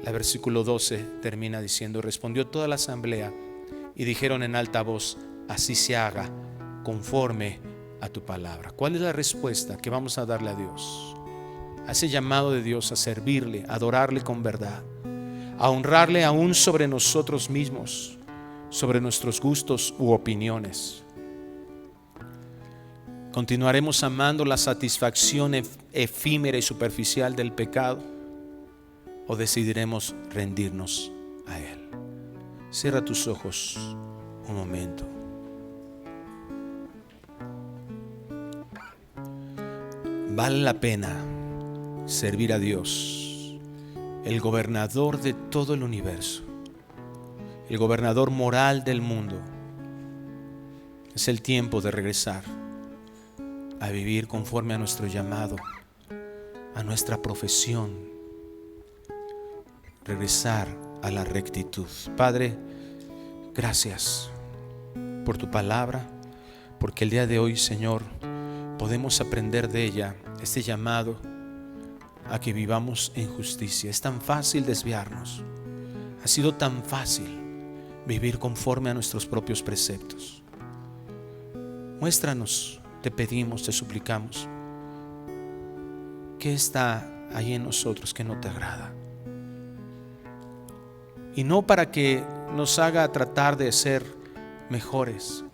El versículo 12 termina diciendo: respondió toda la asamblea y dijeron en alta voz: así se haga conforme a tu palabra. ¿Cuál es la respuesta que vamos a darle a Dios? A ese llamado de Dios a servirle, a adorarle con verdad, a honrarle aún sobre nosotros mismos, sobre nuestros gustos u opiniones. ¿Continuaremos amando la satisfacción efímera y superficial del pecado, o decidiremos rendirnos a Él? Cierra tus ojos un momento. Vale la pena servir a Dios, el gobernador de todo el universo, el gobernador moral del mundo. Es el tiempo de regresar a vivir conforme a nuestro llamado, a nuestra profesión, regresar a la rectitud. Padre, gracias por tu palabra, porque el día de hoy, Señor, podemos aprender de ella este llamado a que vivamos en justicia. Es tan fácil desviarnos, ha sido tan fácil vivir conforme a nuestros propios preceptos. Muéstranos, te pedimos, te suplicamos, ¿qué está ahí en nosotros que no te agrada? Y no para que nos haga tratar de ser mejores,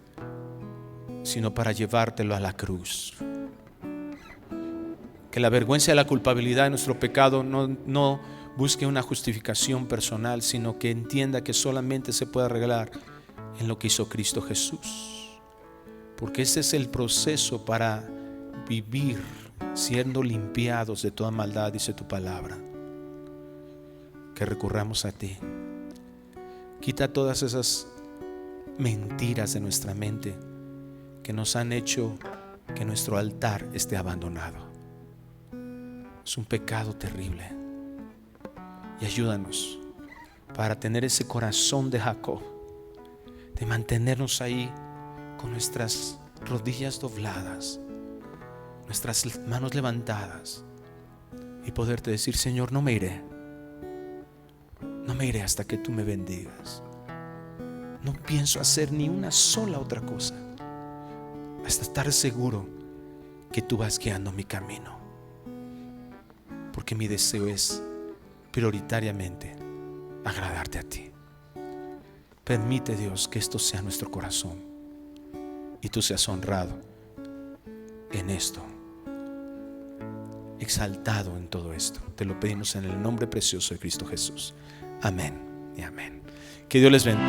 sino para llevártelo a la cruz. Que la vergüenza y la culpabilidad de nuestro pecado no busque una justificación personal, sino que entienda que solamente se puede arreglar en lo que hizo Cristo Jesús. Porque ese es el proceso para vivir siendo limpiados de toda maldad, dice tu palabra. Que recurramos a ti. Quita todas esas mentiras de nuestra mente que nos han hecho que nuestro altar esté abandonado. Es un pecado terrible. Y ayúdanos para tener ese corazón de Jacob, de mantenernos ahí con nuestras rodillas dobladas, nuestras manos levantadas, y poderte decir: Señor, no me iré hasta que tú me bendigas. No pienso hacer ni una sola otra cosa hasta estar seguro que tú vas guiando mi camino, porque mi deseo es prioritariamente agradarte a ti. Permite, Dios, que esto sea nuestro corazón y tú seas honrado en esto, exaltado en todo esto. Te lo pedimos en el nombre precioso de Cristo Jesús. Amén y amén. Que Dios les bendiga.